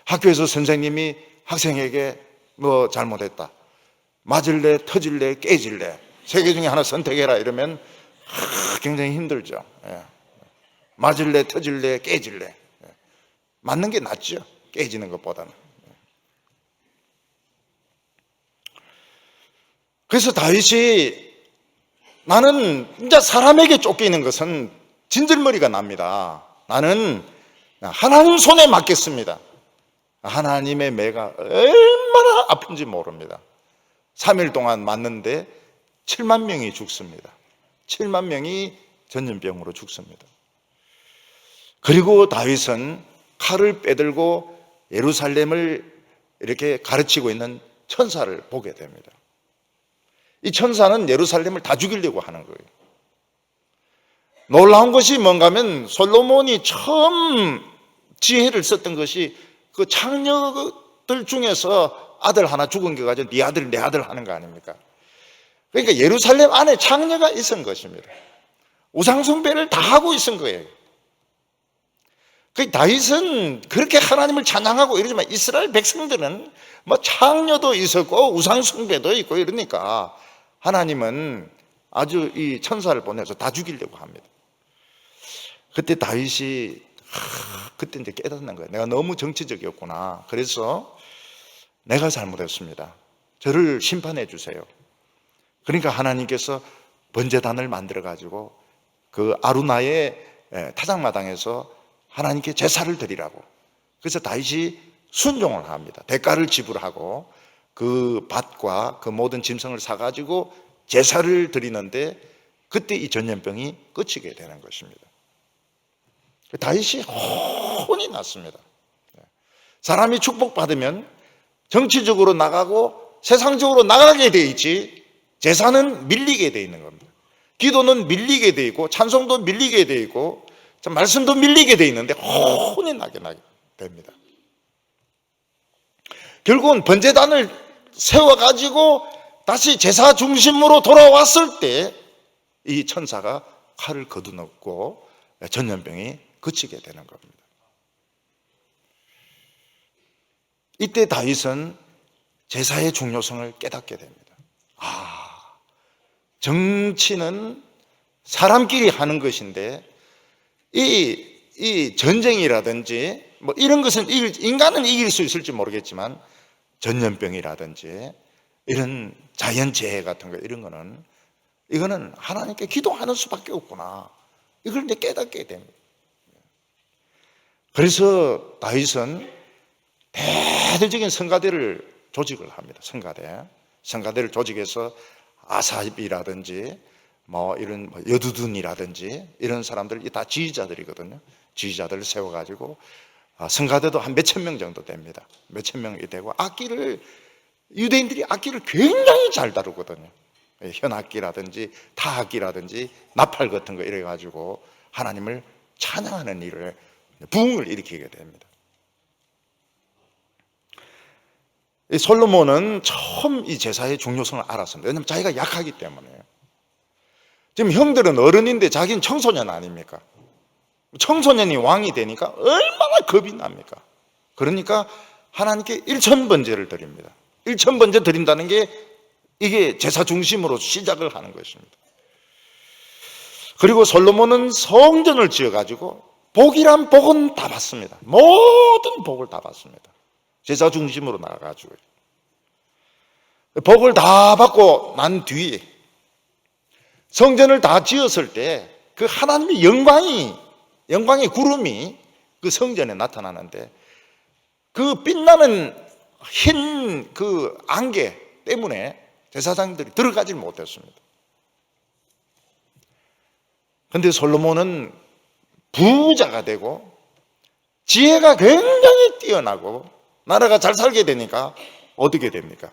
학교에서 선생님이 학생에게 뭐 잘못했다, 맞을래, 터질래, 깨질래, 세 개 중에 하나 선택해라 이러면 굉장히 힘들죠. 예. 맞을래, 터질래, 깨질래. 예. 맞는 게 낫죠, 깨지는 것보다는. 그래서 다윗이, 나는 진짜 사람에게 쫓기는 것은 진절머리가 납니다. 나는 하나님 손에 맡겼습니다. 하나님의 매가 얼마나 아픈지 모릅니다. 3일 동안 맞는데 7만 명이 죽습니다. 7만 명이 전염병으로 죽습니다. 그리고 다윗은 칼을 빼들고 예루살렘을 이렇게 가르치고 있는 천사를 보게 됩니다. 이 천사는 예루살렘을 다 죽이려고 하는 거예요. 놀라운 것이 뭔가 하면 솔로몬이 처음 지혜를 썼던 것이 그 창녀들 중에서 아들 하나 죽은 게 가지고 네 아들 내 아들 하는 거 아닙니까? 그러니까 예루살렘 안에 창녀가 있은 것입니다. 우상숭배를 다 하고 있은 거예요. 그 다윗은 그렇게 하나님을 찬양하고 이러지만 이스라엘 백성들은 뭐 창녀도 있었고 우상숭배도 있고 이러니까 하나님은 아주 이 천사를 보내서 다 죽이려고 합니다. 그때 다윗이 그때 이제 깨닫는 거예요. 내가 너무 정치적이었구나. 그래서 내가 잘못했습니다. 저를 심판해 주세요. 그러니까 하나님께서 번제단을 만들어 가지고 그 아루나의 타작마당에서 하나님께 제사를 드리라고. 그래서 다윗이 순종을 합니다. 대가를 지불하고 그 밭과 그 모든 짐승을 사가지고 제사를 드리는데 그때 이 전염병이 그치게 되는 것입니다. 다윗이 혼이 났습니다. 사람이 축복받으면 정치적으로 나가고 세상적으로 나가게 돼 있지, 제사는 밀리게 돼 있는 겁니다. 기도는 밀리게 돼 있고 찬송도 밀리게 돼 있고 말씀도 밀리게 돼 있는데 혼이 나게 됩니다. 결국은 번제단을 세워가지고 다시 제사 중심으로 돌아왔을 때 이 천사가 칼을 거두놓고 전염병이 그치게 되는 겁니다. 이때 다윗은 제사의 중요성을 깨닫게 됩니다. 정치는 사람끼리 하는 것인데 이 전쟁이라든지 뭐 이런 것은 인간은 이길 수 있을지 모르겠지만 전염병이라든지 이런 자연재해 같은 거 이런 거는 이거는 하나님께 기도하는 수밖에 없구나. 이걸 이제 깨닫게 됩니다. 그래서 다윗은 대대적인 성가대를 조직을 합니다. 성가대를 조직해서 아삽이라든지 뭐 이런 여두둔이라든지 이런 사람들 다 지휘자들이거든요. 지휘자들을 세워가지고 성가대도 한 몇천 명 정도 됩니다. 몇천 명이 되고 유대인들이 악기를 굉장히 잘 다루거든요. 현악기라든지 타악기라든지 나팔 같은 거 이래가지고 하나님을 찬양하는 일을 부흥을 일으키게 됩니다. 솔로몬은 처음 이 제사의 중요성을 알았습니다. 왜냐하면 자기가 약하기 때문에. 지금 형들은 어른인데 자기는 청소년 아닙니까? 청소년이 왕이 되니까 얼마나 겁이 납니까? 그러니까 하나님께 1000번제를 드립니다. 1000번제 드린다는 게 이게 제사 중심으로 시작을 하는 것입니다. 그리고 솔로몬은 성전을 지어가지고 복이란 복은 다 받습니다. 모든 복을 다 받습니다. 제사 중심으로 나가가지고 복을 다 받고 난 뒤에 성전을 다 지었을 때 그 하나님의 영광의 구름이 그 성전에 나타나는데 그 빛나는 흰 그 안개 때문에 제사장들이 들어가지 못했습니다. 그런데 솔로몬은 부자가 되고 지혜가 굉장히 뛰어나고 나라가 잘 살게 되니까 어떻게 됩니까?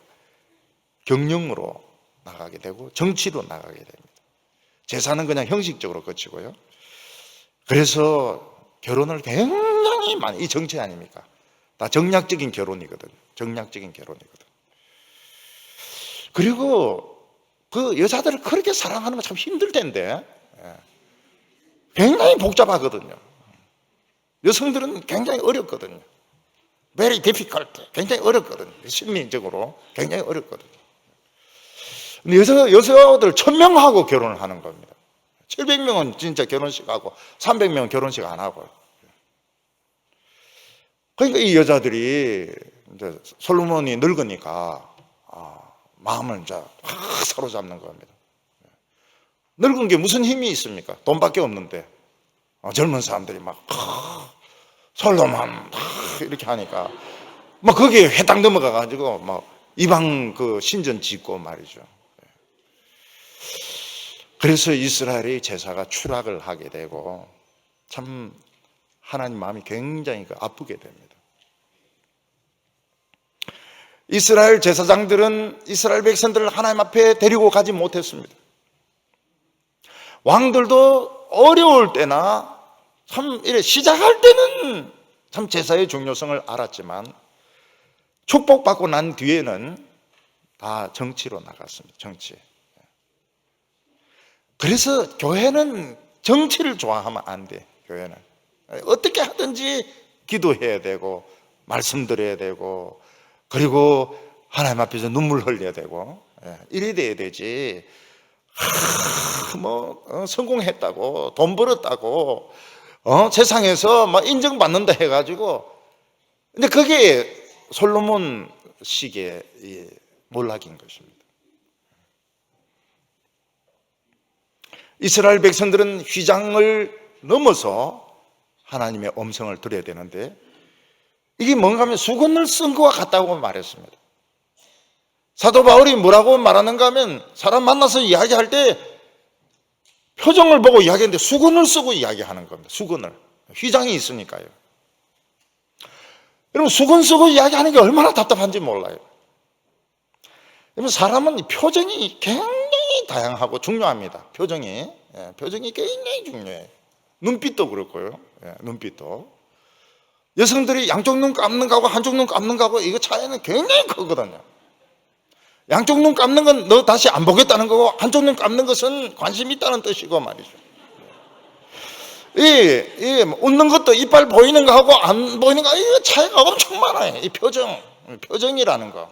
경영으로 나가게 되고 정치로 나가게 됩니다. 제사는 그냥 형식적으로 거치고요. 그래서 결혼을 굉장히 많이, 이 정치 아닙니까? 다 정략적인 결혼이거든요. 정략적인 결혼이거든. 그리고 그 여자들을 그렇게 사랑하는 건 참 힘들 텐데 굉장히 복잡하거든요. 여성들은 굉장히 어렵거든요. very difficult. 굉장히 어렵거든요. 심리적으로 굉장히 어렵거든요. 근데 여자들 1000명하고 결혼을 하는 겁니다. 700명은 진짜 결혼식 하고 300명은 결혼식 안 하고요. 그러니까 이 여자들이 이제 솔로몬이 늙으니까 마음을 이제 확 사로잡는 겁니다. 늙은 게 무슨 힘이 있습니까? 돈밖에 없는데 젊은 사람들이 막 솔로몬 이렇게 하니까 막 거기에 회당 넘어가 가지고 막 이방 그 신전 짓고 말이죠. 그래서 이스라엘의 제사가 추락을 하게 되고 참 하나님 마음이 굉장히 아프게 됩니다. 이스라엘 제사장들은 이스라엘 백성들을 하나님 앞에 데리고 가지 못했습니다. 왕들도 어려울 때나 참 이래 시작할 때는 참 제사의 중요성을 알았지만 축복받고 난 뒤에는 다 정치로 나갔습니다. 정치. 그래서 교회는 정치를 좋아하면 안 돼. 교회는 어떻게 하든지 기도해야 되고 말씀드려야 되고 그리고 하나님 앞에서 눈물 흘려야 되고 이래 돼야 되지. 성공했다고 돈 벌었다고 세상에서 막 인정받는다 해가지고 근데 그게 솔로몬 시기의 몰락인 것입니다. 이스라엘 백성들은 휘장을 넘어서 하나님의 음성을 들어야 되는데 이게 뭔가 하면 수건을 쓴 것과 같다고 말했습니다. 사도 바울이 뭐라고 말하는가 하면 사람 만나서 이야기할 때 표정을 보고 이야기하는데 수건을 쓰고 이야기하는 겁니다. 수건을. 휘장이 있으니까요. 여러분 수건 쓰고 이야기하는 게 얼마나 답답한지 몰라요. 여러분 사람은 표정이 굉장히 다양하고 중요합니다. 표정이 굉장히 중요해요. 눈빛도 그렇고요. 눈빛도. 여성들이 양쪽 눈 감는 거하고 한쪽 눈 감는 거하고 이거 차이는 굉장히 크거든요. 양쪽 눈 감는 건 너 다시 안 보겠다는 거고 한쪽 눈 감는 것은 관심 있다는 뜻이고 말이죠. 웃는 것도 이빨 보이는 거하고 안 보이는 거 이거 차이가 엄청 많아요. 이 표정이라는 거.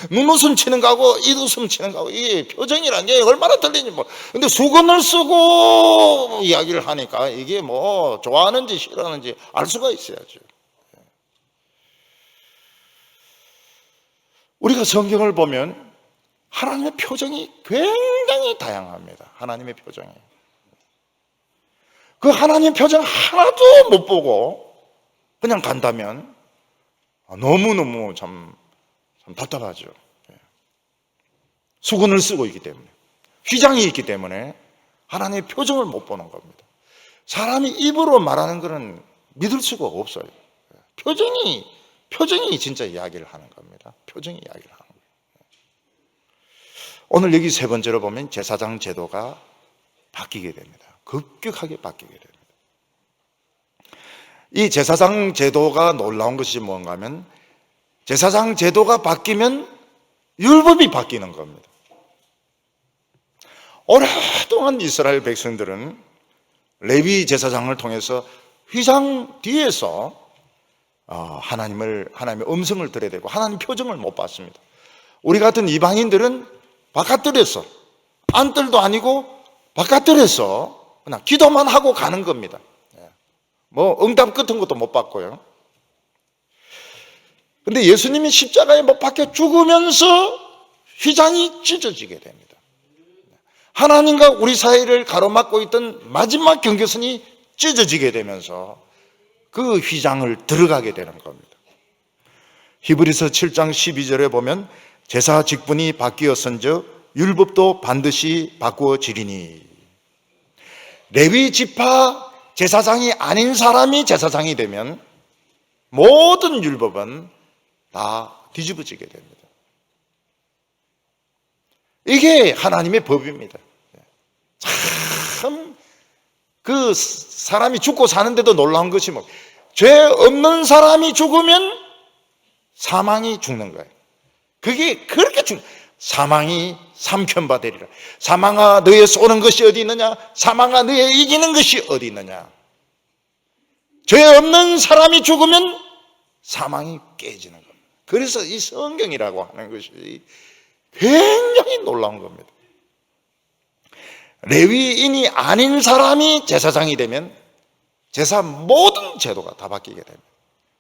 눈웃음 치는 거하고 입웃음 치는 거하고 이게 표정이라는 게 얼마나 틀리지 뭐. 근데 수건을 쓰고 이야기를 하니까 이게 뭐 좋아하는지 싫어하는지 알 수가 있어야죠. 우리가 성경을 보면 하나님의 표정이 굉장히 다양합니다. 하나님의 표정이. 그 하나님의 표정 하나도 못 보고 그냥 간다면 너무너무 참 답답하죠. 수건을 쓰고 있기 때문에 휘장이 있기 때문에 하나님의 표정을 못 보는 겁니다. 사람이 입으로 말하는 것은 믿을 수가 없어요. 표정이 진짜 이야기를 하는 겁니다. 표정이 이야기를 하는 거예요. 오늘 여기 세 번째로 보면 제사장 제도가 바뀌게 됩니다. 급격하게 바뀌게 됩니다. 이 제사장 제도가 놀라운 것이 뭔가 하면 제사장 제도가 바뀌면 율법이 바뀌는 겁니다. 오랫동안 이스라엘 백성들은 레위 제사장을 통해서 휘장 뒤에서 하나님의 음성을 들어야 되고 하나님 표정을 못 봤습니다. 우리 같은 이방인들은 바깥들에서 안뜰도 아니고 바깥들에서 그냥 기도만 하고 가는 겁니다. 뭐 응답 같은 것도 못 받고요. 근데 예수님이 십자가에 못 박혀 죽으면서 휘장이 찢어지게 됩니다. 하나님과 우리 사이를 가로막고 있던 마지막 경계선이 찢어지게 되면서 그 휘장을 들어가게 되는 겁니다. 히브리서 7장 12절에 보면 제사 직분이 바뀌었은즉 율법도 반드시 바꾸어지리니 레위 지파 제사장이 아닌 사람이 제사장이 되면 모든 율법은 다 뒤집어지게 됩니다. 이게 하나님의 법입니다. 참 그 사람이 죽고 사는데도 놀라운 것이 뭐 죄 없는 사람이 죽으면 사망이 죽는 거예요. 그게 그렇게 사망이 삼켜바 되리라. 사망아 너의 쏘는 것이 어디 있느냐? 사망아 너의 이기는 것이 어디 있느냐? 죄 없는 사람이 죽으면 사망이 깨지는 겁니다. 그래서 이 성경이라고 하는 것이 굉장히 놀라운 겁니다. 레위인이 아닌 사람이 제사장이 되면 제사 모든 제도가 다 바뀌게 됩니다.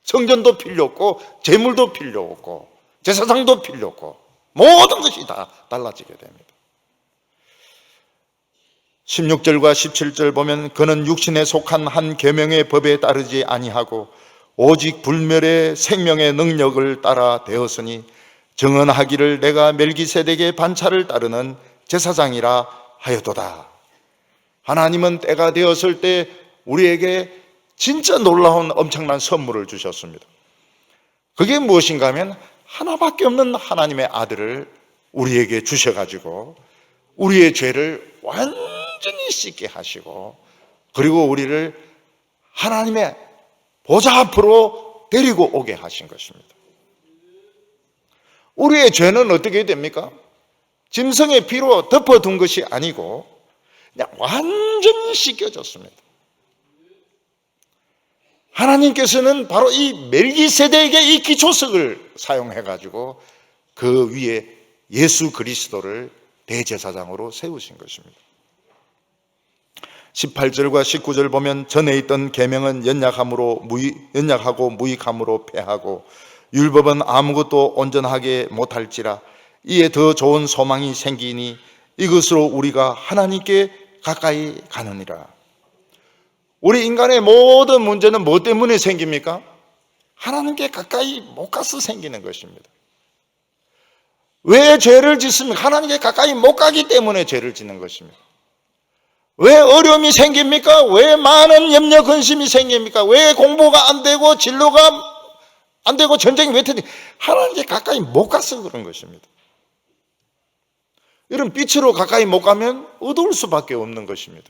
성전도 필요 없고 제물도 필요 없고 제사장도 필요 없고 모든 것이 다 달라지게 됩니다. 16절과 17절 보면 그는 육신에 속한 한 계명의 법에 따르지 아니하고 오직 불멸의 생명의 능력을 따라 되었으니 정언하기를 내가 멜기세덱의 반차를 따르는 제사장이라 하였도다. 하나님은 때가 되었을 때 우리에게 진짜 놀라운 엄청난 선물을 주셨습니다. 그게 무엇인가 하면 하나밖에 없는 하나님의 아들을 우리에게 주셔가지고 우리의 죄를 완전히 씻게 하시고 그리고 우리를 하나님의 보좌 앞으로 데리고 오게 하신 것입니다. 우리의 죄는 어떻게 됩니까? 짐승의 피로 덮어둔 것이 아니고 그냥 완전히 씻겨졌습니다. 하나님께서는 바로 이 멜기세덱의 이 기초석을 사용해가지고 그 위에 예수 그리스도를 대제사장으로 세우신 것입니다. 18절과 19절 보면 전에 있던 계명은 연약하고 무익함으로 패하고 율법은 아무것도 온전하게 못할지라 이에 더 좋은 소망이 생기니 이것으로 우리가 하나님께 가까이 가느니라. 우리 인간의 모든 문제는 뭐 때문에 생깁니까? 하나님께 가까이 못 가서 생기는 것입니다. 왜 죄를 짓습니까? 하나님께 가까이 못 가기 때문에 죄를 짓는 것입니다. 왜 어려움이 생깁니까? 왜 많은 염려 근심이 생깁니까? 왜 공부가 안 되고 진로가 안 되고 전쟁이 왜 터지? 하나님께 가까이 못 가서 그런 것입니다. 이런 빛으로 가까이 못 가면 어두울 수밖에 없는 것입니다.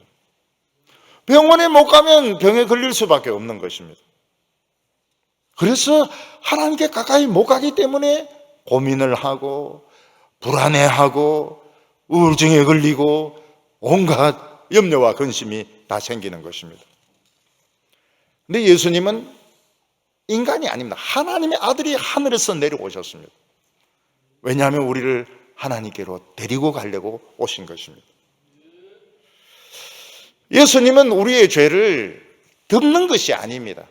병원에 못 가면 병에 걸릴 수밖에 없는 것입니다. 그래서 하나님께 가까이 못 가기 때문에 고민을 하고 불안해하고 우울증에 걸리고 온갖 염려와 근심이 다 생기는 것입니다. 근데 예수님은 인간이 아닙니다. 하나님의 아들이 하늘에서 내려오셨습니다. 왜냐하면 우리를 하나님께로 데리고 가려고 오신 것입니다. 예수님은 우리의 죄를 덮는 것이 아닙니다.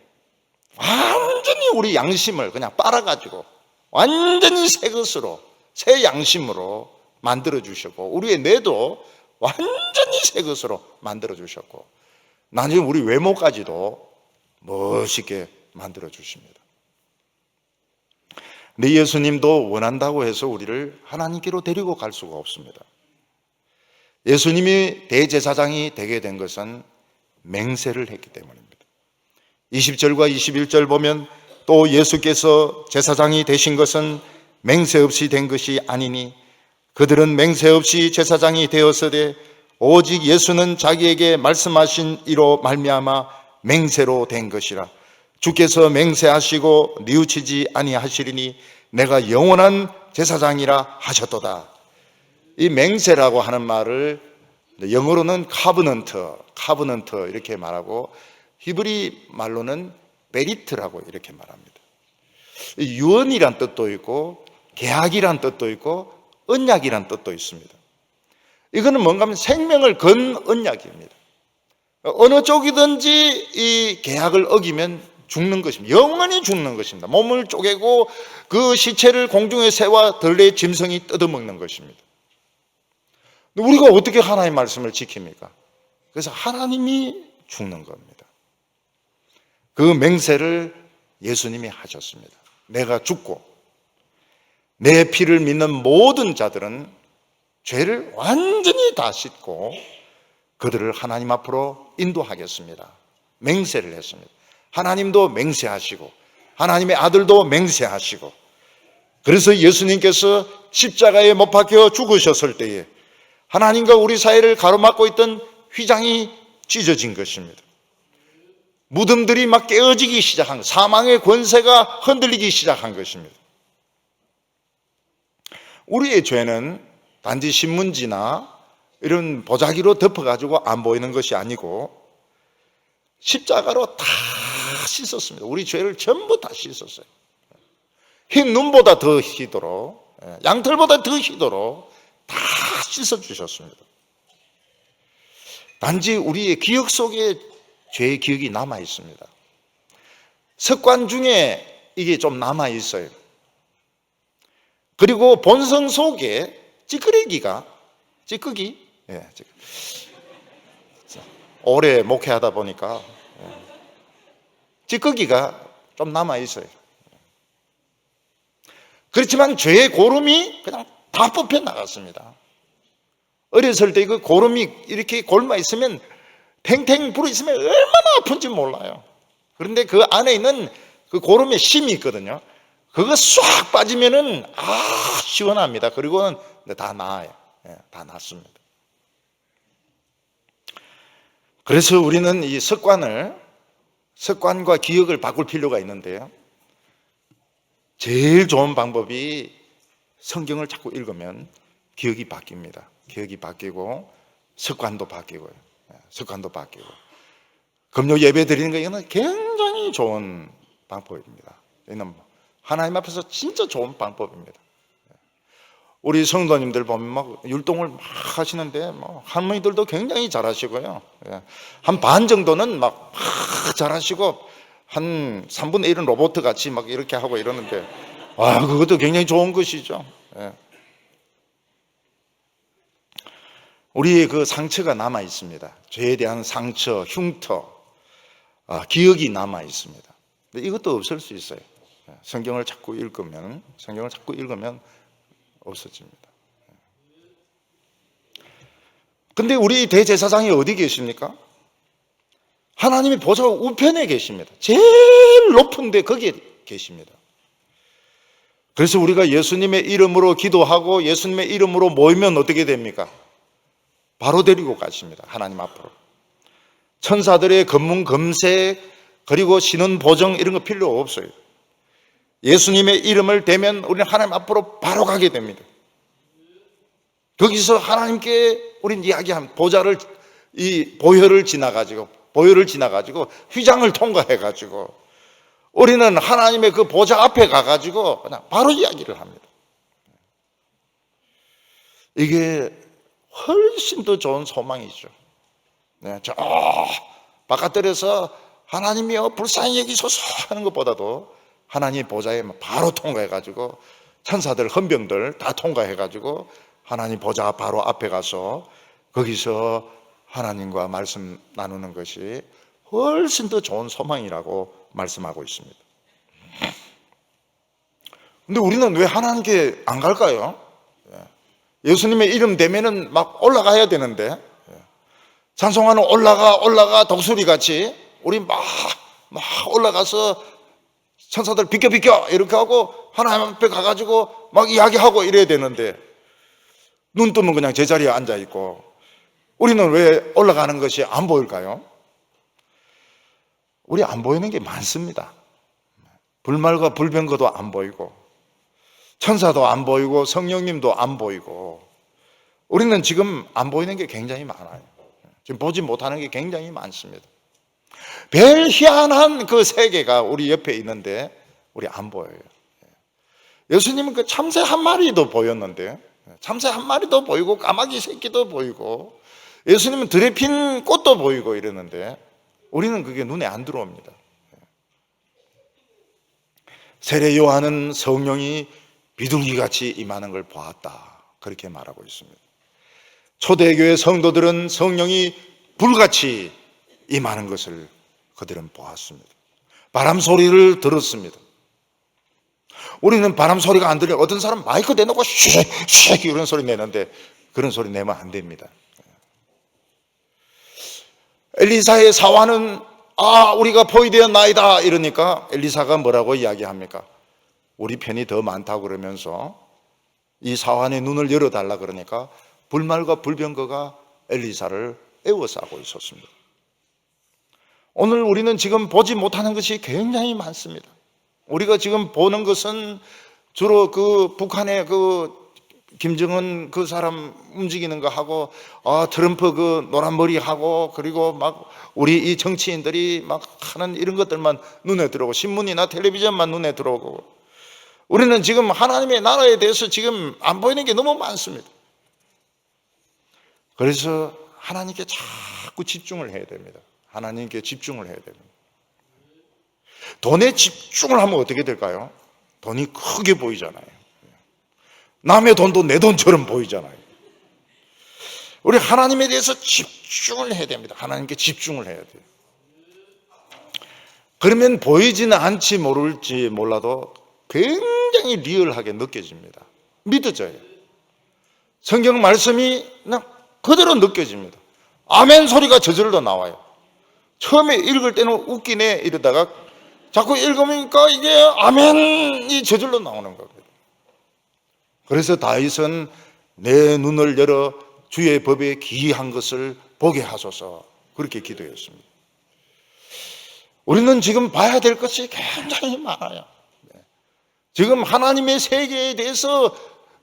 완전히 우리 양심을 그냥 빨아가지고 완전히 새 것으로, 새 양심으로 만들어주셨고 우리의 뇌도 완전히 새 것으로 만들어주셨고 나중에 우리 외모까지도 멋있게 만들어주십니다. 근데 예수님도 원한다고 해서 우리를 하나님께로 데리고 갈 수가 없습니다. 예수님이 대제사장이 되게 된 것은 맹세를 했기 때문입니다. 20절과 21절 보면 또 예수께서 제사장이 되신 것은 맹세 없이 된 것이 아니니 그들은 맹세 없이 제사장이 되었으되 오직 예수는 자기에게 말씀하신 이로 말미암아 맹세로 된 것이라. 주께서 맹세하시고 뉘우치지 아니하시리니 내가 영원한 제사장이라 하셨도다. 이 맹세라고 하는 말을 영어로는 카버넌트 이렇게 말하고 히브리 말로는 베리트라고 이렇게 말합니다. 유언이란 뜻도 있고 계약이란 뜻도 있고 언약이란 뜻도 있습니다. 이거는 뭔가 하면 생명을 건 언약입니다. 어느 쪽이든지 이 계약을 어기면 죽는 것입니다. 영원히 죽는 것입니다. 몸을 쪼개고 그 시체를 공중의 새와 들레의 짐승이 뜯어먹는 것입니다. 우리가 어떻게 하나님의 말씀을 지킵니까? 그래서 하나님이 죽는 겁니다. 그 맹세를 예수님이 하셨습니다. 내가 죽고 내 피를 믿는 모든 자들은 죄를 완전히 다 씻고 그들을 하나님 앞으로 인도하겠습니다. 맹세를 했습니다. 하나님도 맹세하시고 하나님의 아들도 맹세하시고 그래서 예수님께서 십자가에 못 박혀 죽으셨을 때에 하나님과 우리 사이를 가로막고 있던 휘장이 찢어진 것입니다. 무덤들이 막 깨어지기 시작한, 사망의 권세가 흔들리기 시작한 것입니다. 우리의 죄는 단지 신문지나 이런 보자기로 덮어가지고 안 보이는 것이 아니고 십자가로 다 씻었습니다. 우리 죄를 전부 다 씻었어요. 흰 눈보다 더 희도록, 양털보다 더 희도록 다 씻어주셨습니다. 단지 우리의 기억 속에 죄의 기억이 남아 있습니다. 습관 중에 이게 좀 남아 있어요. 그리고 본성 속에 찌끄기, 오래 목회하다 보니까 찌꺼기가 좀 남아 있어요. 그렇지만 죄의 고름이 그냥 다 뽑혀 나갔습니다. 어렸을 때 그 고름이 이렇게 골마 있으면 탱탱 불어 있으면 얼마나 아픈지 몰라요. 그런데 그 안에 있는 그 고름에 심이 있거든요. 그거 싹 빠지면은 시원합니다. 그리고는 다 나아요. 다 낫습니다. 그래서 우리는 이 습관과 기억을 바꿀 필요가 있는데요. 제일 좋은 방법이 성경을 자꾸 읽으면 기억이 바뀝니다. 기억이 바뀌고 습관도 바뀌고요. 습관도 바뀌고. 금요 예배 드리는 거 이거는 굉장히 좋은 방법입니다. 이는 하나님 앞에서 진짜 좋은 방법입니다. 우리 성도님들 보면 막 율동을 막 하시는데 할머니들도 굉장히 잘하시고요. 한 반 정도는 막 잘하시고 한 3분의 1은 로봇 같이 막 이렇게 하고 이러는데 그것도 굉장히 좋은 것이죠. 우리의 그 상처가 남아 있습니다. 죄에 대한 상처, 흉터, 기억이 남아 있습니다. 근데 이것도 없을 수 있어요. 성경을 자꾸 읽으면 없어집니다. 근데 우리 대제사장이 어디 계십니까? 하나님의 보좌 우편에 계십니다. 제일 높은 데 거기에 계십니다. 그래서 우리가 예수님의 이름으로 기도하고 예수님의 이름으로 모이면 어떻게 됩니까? 바로 데리고 가십니다. 하나님 앞으로. 천사들의 검문 검색 그리고 신원 보정 이런 거 필요 없어요. 예수님의 이름을 대면 우리는 하나님 앞으로 바로 가게 됩니다. 거기서 하나님께 우리는 이야기한 보혈을 지나가지고 휘장을 통과해가지고 우리는 하나님의 그 보좌 앞에 가가지고 그냥 바로 이야기를 합니다. 이게 훨씬 더 좋은 소망이죠. 저 바깥들에서 하나님이여 불쌍히 여기소서 하는 것보다도 하나님 보좌에 바로 통과해가지고 천사들, 헌병들 다 통과해가지고 하나님 보좌 바로 앞에 가서 거기서 하나님과 말씀 나누는 것이 훨씬 더 좋은 소망이라고 말씀하고 있습니다. 근데 우리는 왜 하나님께 안 갈까요? 예수님의 이름 되면은 막 올라가야 되는데 찬송하는 올라가 독수리 같이 우리 막 올라가서 천사들 비켜 이렇게 하고 하나님 앞에 가가지고 막 이야기하고 이래야 되는데 눈 뜨면 그냥 제자리에 앉아있고 우리는 왜 올라가는 것이 안 보일까요? 우리 안 보이는 게 많습니다. 불말과 불병거도 안 보이고 천사도 안 보이고 성령님도 안 보이고 우리는 지금 안 보이는 게 굉장히 많아요. 지금 보지 못하는 게 굉장히 많습니다. 별 희한한 그 세계가 우리 옆에 있는데 우리 안 보여요. 예수님은 그 참새 한 마리도 보였는데 참새 한 마리도 보이고 까마귀 새끼도 보이고 예수님은 들에 핀 꽃도 보이고 이러는데 우리는 그게 눈에 안 들어옵니다. 세례 요한은 성령이 비둘기같이 임하는 걸 보았다 그렇게 말하고 있습니다. 초대교회 성도들은 성령이 불같이 임하는 것을 그들은 보았습니다. 바람 소리를 들었습니다. 우리는 바람 소리가 안 들려. 어떤 사람 마이크 대놓고 쉐 이런 소리 내는데 그런 소리 내면 안 됩니다. 엘리사의 사화는 우리가 포위되었나이다 이러니까 엘리사가 뭐라고 이야기합니까? 우리 편이 더 많다고 그러면서 이 사환의 눈을 열어달라 그러니까 불말과 불병거가 엘리사를 에워싸고 있었습니다. 오늘 우리는 지금 보지 못하는 것이 굉장히 많습니다. 우리가 지금 보는 것은 주로 그 북한의 그 김정은 그 사람 움직이는 거 하고, 트럼프 그 노란 머리 하고, 그리고 막 우리 이 정치인들이 막 하는 이런 것들만 눈에 들어오고, 신문이나 텔레비전만 눈에 들어오고, 우리는 지금 하나님의 나라에 대해서 지금 안 보이는 게 너무 많습니다. 그래서 하나님께 자꾸 집중을 해야 됩니다. 하나님께 집중을 해야 됩니다. 돈에 집중을 하면 어떻게 될까요? 돈이 크게 보이잖아요. 남의 돈도 내 돈처럼 보이잖아요. 우리 하나님에 대해서 집중을 해야 됩니다. 하나님께 집중을 해야 돼요. 그러면 보이지는 않지 모를지 몰라도 굉장히 리얼하게 느껴집니다. 믿어져요. 성경 말씀이 그냥 그대로 느껴집니다. 아멘 소리가 저절로 나와요. 처음에 읽을 때는 웃기네 이러다가 자꾸 읽으니까 이게 아멘이 저절로 나오는 겁니다. 그래서 다윗은 내 눈을 열어 주의 법에 기이한 것을 보게 하소서 그렇게 기도했습니다. 우리는 지금 봐야 될 것이 굉장히 많아요. 지금 하나님의 세계에 대해서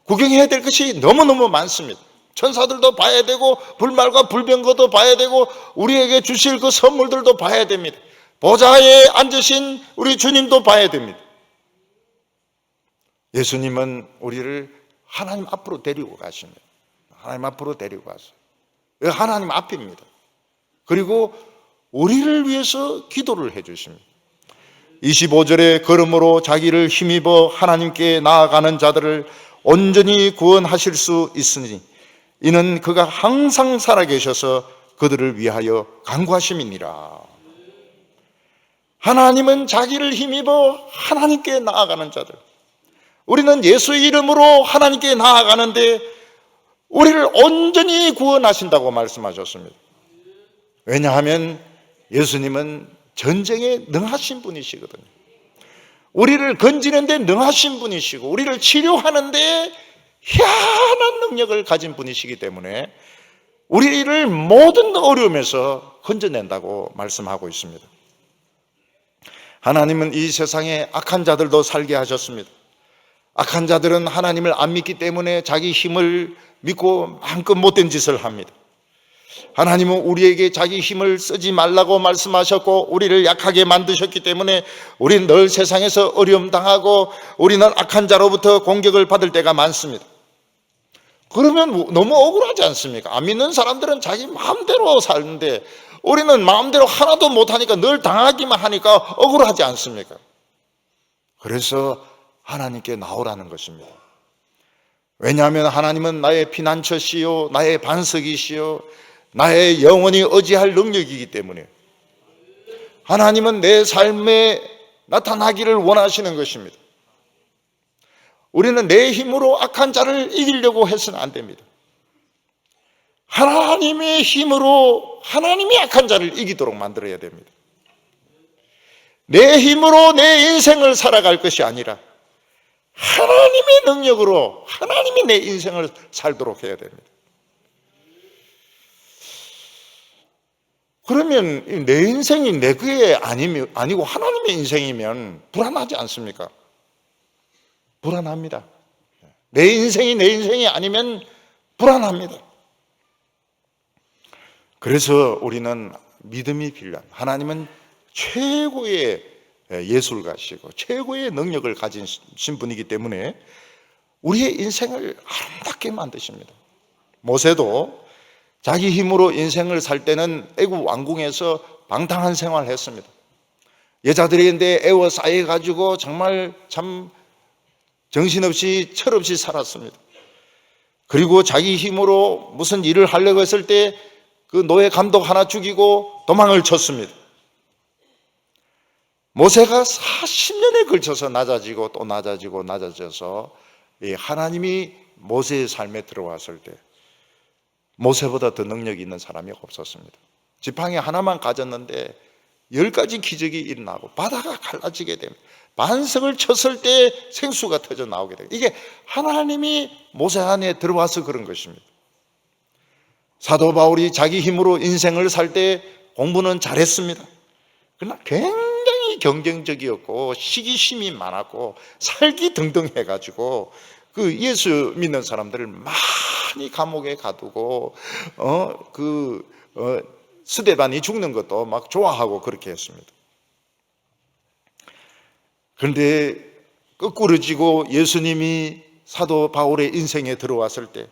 구경해야 될 것이 너무너무 많습니다. 천사들도 봐야 되고 불말과 불병거도 봐야 되고 우리에게 주실 그 선물들도 봐야 됩니다. 보좌에 앉으신 우리 주님도 봐야 됩니다. 예수님은 우리를 하나님 앞으로 데리고 가십니다. 하나님 앞으로 데리고 가세요. 하나님 앞입니다. 그리고 우리를 위해서 기도를 해 주십니다. 25절에 걸음으로 자기를 힘입어 하나님께 나아가는 자들을 온전히 구원하실 수 있으니 이는 그가 항상 살아계셔서 그들을 위하여 간구하심이니라. 하나님은 자기를 힘입어 하나님께 나아가는 자들, 우리는 예수의 이름으로 하나님께 나아가는데 우리를 온전히 구원하신다고 말씀하셨습니다. 왜냐하면 예수님은 전쟁에 능하신 분이시거든요. 우리를 건지는데 능하신 분이시고 우리를 치료하는데 희한한 능력을 가진 분이시기 때문에 우리를 모든 어려움에서 건져낸다고 말씀하고 있습니다. 하나님은 이 세상에 악한 자들도 살게 하셨습니다. 악한 자들은 하나님을 안 믿기 때문에 자기 힘을 믿고 마음껏 못된 짓을 합니다. 하나님은 우리에게 자기 힘을 쓰지 말라고 말씀하셨고 우리를 약하게 만드셨기 때문에 우리는 늘 세상에서 어려움 당하고 우리는 악한 자로부터 공격을 받을 때가 많습니다. 그러면 너무 억울하지 않습니까? 안 믿는 사람들은 자기 마음대로 사는데 우리는 마음대로 하나도 못하니까 늘 당하기만 하니까 억울하지 않습니까? 그래서 하나님께 나오라는 것입니다. 왜냐하면 하나님은 나의 피난처시요 나의 반석이시요 나의 영원히 의지할 능력이기 때문에 하나님은 내 삶에 나타나기를 원하시는 것입니다. 우리는 내 힘으로 악한 자를 이기려고 해서는 안 됩니다. 하나님의 힘으로 하나님이 악한 자를 이기도록 만들어야 됩니다. 내 힘으로 내 인생을 살아갈 것이 아니라 하나님의 능력으로 하나님이 내 인생을 살도록 해야 됩니다. 그러면 내 인생이 내 그게 아니고 하나님의 인생이면 불안하지 않습니까? 불안합니다. 내 인생이 아니면 불안합니다. 그래서 우리는 믿음이 필요합니다. 하나님은 최고의 예술가시고 최고의 능력을 가진 분이기 때문에 우리의 인생을 아름답게 만드십니다. 모세도 자기 힘으로 인생을 살 때는 애굽 왕궁에서 방탕한 생활을 했습니다. 여자들인데 애워싸여가지고 정말 참 정신없이 철없이 살았습니다. 그리고 자기 힘으로 무슨 일을 하려고 했을 때 그 노예 감독 하나 죽이고 도망을 쳤습니다. 모세가 40년에 걸쳐서 낮아지고 또 낮아져서 하나님이 모세의 삶에 들어왔을 때 모세보다 더 능력이 있는 사람이 없었습니다. 지팡이 하나만 가졌는데 10가지 기적이 일어나고 바다가 갈라지게 됩니다. 반석을 쳤을 때 생수가 터져 나오게 됩니다. 이게 하나님이 모세 안에 들어와서 그런 것입니다. 사도 바울이 자기 힘으로 인생을 살 때 공부는 잘했습니다. 그러나 굉장히 경쟁적이었고 시기심이 많았고 살기등등해가지고 그 예수 믿는 사람들을 많이 감옥에 가두고 스데반이 죽는 것도 막 좋아하고 그렇게 했습니다. 그런데 거꾸로지고 예수님이 사도 바울의 인생에 들어왔을 때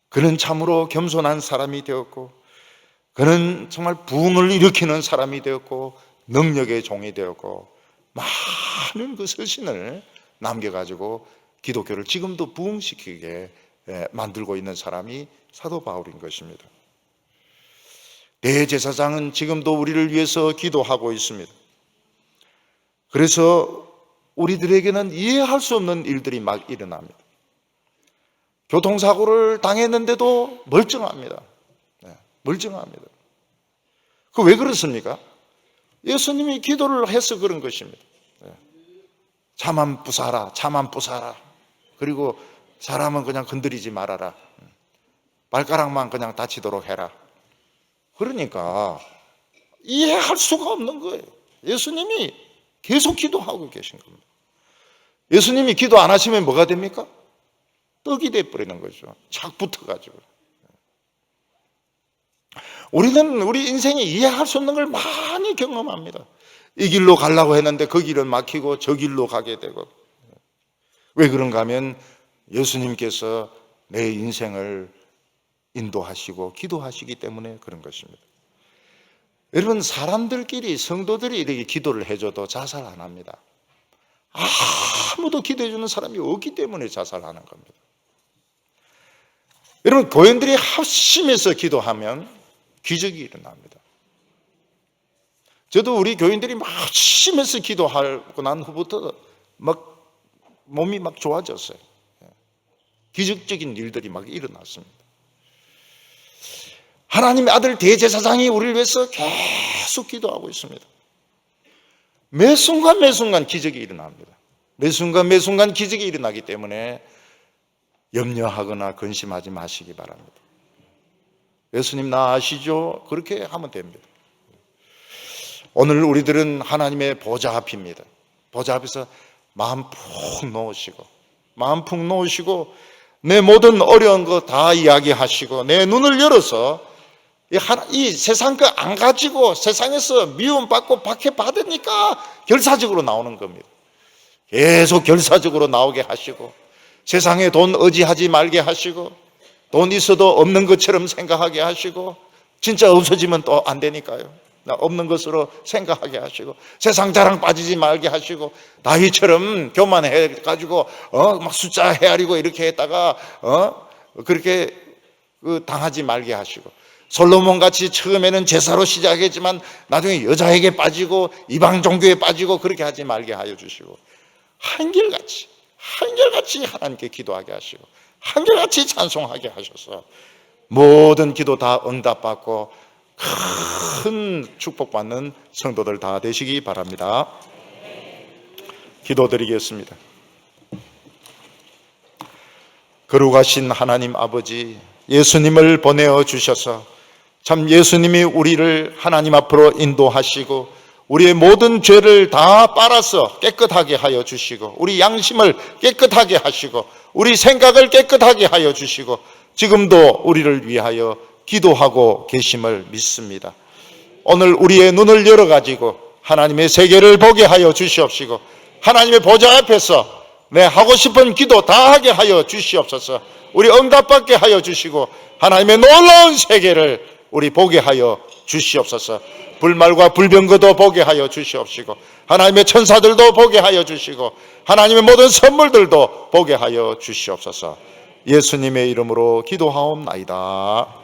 그는 참으로 겸손한 사람이 되었고, 그는 정말 부흥을 일으키는 사람이 되었고, 능력의 종이 되었고, 많은 그 서신을 남겨가지고 기독교를 지금도 부흥시키게 만들고 있는 사람이 사도 바울인 것입니다. 대제사장은 지금도 우리를 위해서 기도하고 있습니다. 그래서 우리들에게는 이해할 수 없는 일들이 막 일어납니다. 교통사고를 당했는데도 멀쩡합니다. 멀쩡합니다. 그 왜 그렇습니까? 예수님이 기도를 해서 그런 것입니다. 차만 부사라, 차만 부사라. 그리고 사람은 그냥 건드리지 말아라. 발가락만 그냥 다치도록 해라. 그러니까 이해할 수가 없는 거예요. 예수님이 계속 기도하고 계신 겁니다. 예수님이 기도 안 하시면 뭐가 됩니까? 떡이 돼버리는 거죠. 착 붙어가지고. 우리는 우리 인생에 이해할 수 없는 걸 많이 경험합니다. 이 길로 가려고 했는데 그 길은 막히고 저 길로 가게 되고. 왜 그런가 하면 예수님께서 내 인생을 인도하시고 기도하시기 때문에 그런 것입니다. 여러분, 사람들끼리, 성도들이 이렇게 기도를 해줘도 자살 안 합니다. 아무도 기도해 주는 사람이 없기 때문에 자살하는 겁니다. 여러분, 교인들이 합심해서 기도하면 기적이 일어납니다. 저도 우리 교인들이 막 합심해서 기도하고 난 후부터 막 몸이 막 좋아졌어요. 기적적인 일들이 막 일어났습니다. 하나님의 아들 대제사장이 우리를 위해서 계속 기도하고 있습니다. 매 순간 매 순간 기적이 일어납니다. 매 순간 매 순간 기적이 일어나기 때문에 염려하거나 근심하지 마시기 바랍니다. 예수님 나 아시죠? 그렇게 하면 됩니다. 오늘 우리들은 하나님의 보좌 앞입니다. 보좌 앞에서 마음 푹 놓으시고 내 모든 어려운 거 다 이야기하시고 내 눈을 열어서 이 세상 거 안 가지고 세상에서 미움받고 박해받으니까 결사적으로 나오는 겁니다. 계속 결사적으로 나오게 하시고 세상에 돈 의지하지 말게 하시고 돈 있어도 없는 것처럼 생각하게 하시고 진짜 없어지면 또 안 되니까요. 없는 것으로 생각하게 하시고 세상 자랑 빠지지 말게 하시고 다윗처럼 교만해가지고 막 숫자 헤아리고 이렇게 했다가 그렇게 당하지 말게 하시고 솔로몬같이 처음에는 제사로 시작했지만 나중에 여자에게 빠지고 이방 종교에 빠지고 그렇게 하지 말게 하여 주시고 한결같이 하나님께 기도하게 하시고 한결같이 찬송하게 하셔서 모든 기도 다 응답받고 큰 축복받는 성도들 다 되시기 바랍니다. 기도드리겠습니다. 거룩하신 하나님 아버지, 예수님을 보내어 주셔서 참 예수님이 우리를 하나님 앞으로 인도하시고 우리의 모든 죄를 다 빨아서 깨끗하게 하여 주시고 우리 양심을 깨끗하게 하시고 우리 생각을 깨끗하게 하여 주시고 지금도 우리를 위하여 기도하고 계심을 믿습니다. 오늘 우리의 눈을 열어가지고 하나님의 세계를 보게 하여 주시옵시고 하나님의 보좌 앞에서 내 하고 싶은 기도 다 하게 하여 주시옵소서. 우리 응답받게 하여 주시고 하나님의 놀라운 세계를 우리 보게 하여 주시옵소서. 불말과 불병거도 보게 하여 주시옵시고 하나님의 천사들도 보게 하여 주시고 하나님의 모든 선물들도 보게 하여 주시옵소서. 예수님의 이름으로 기도하옵나이다.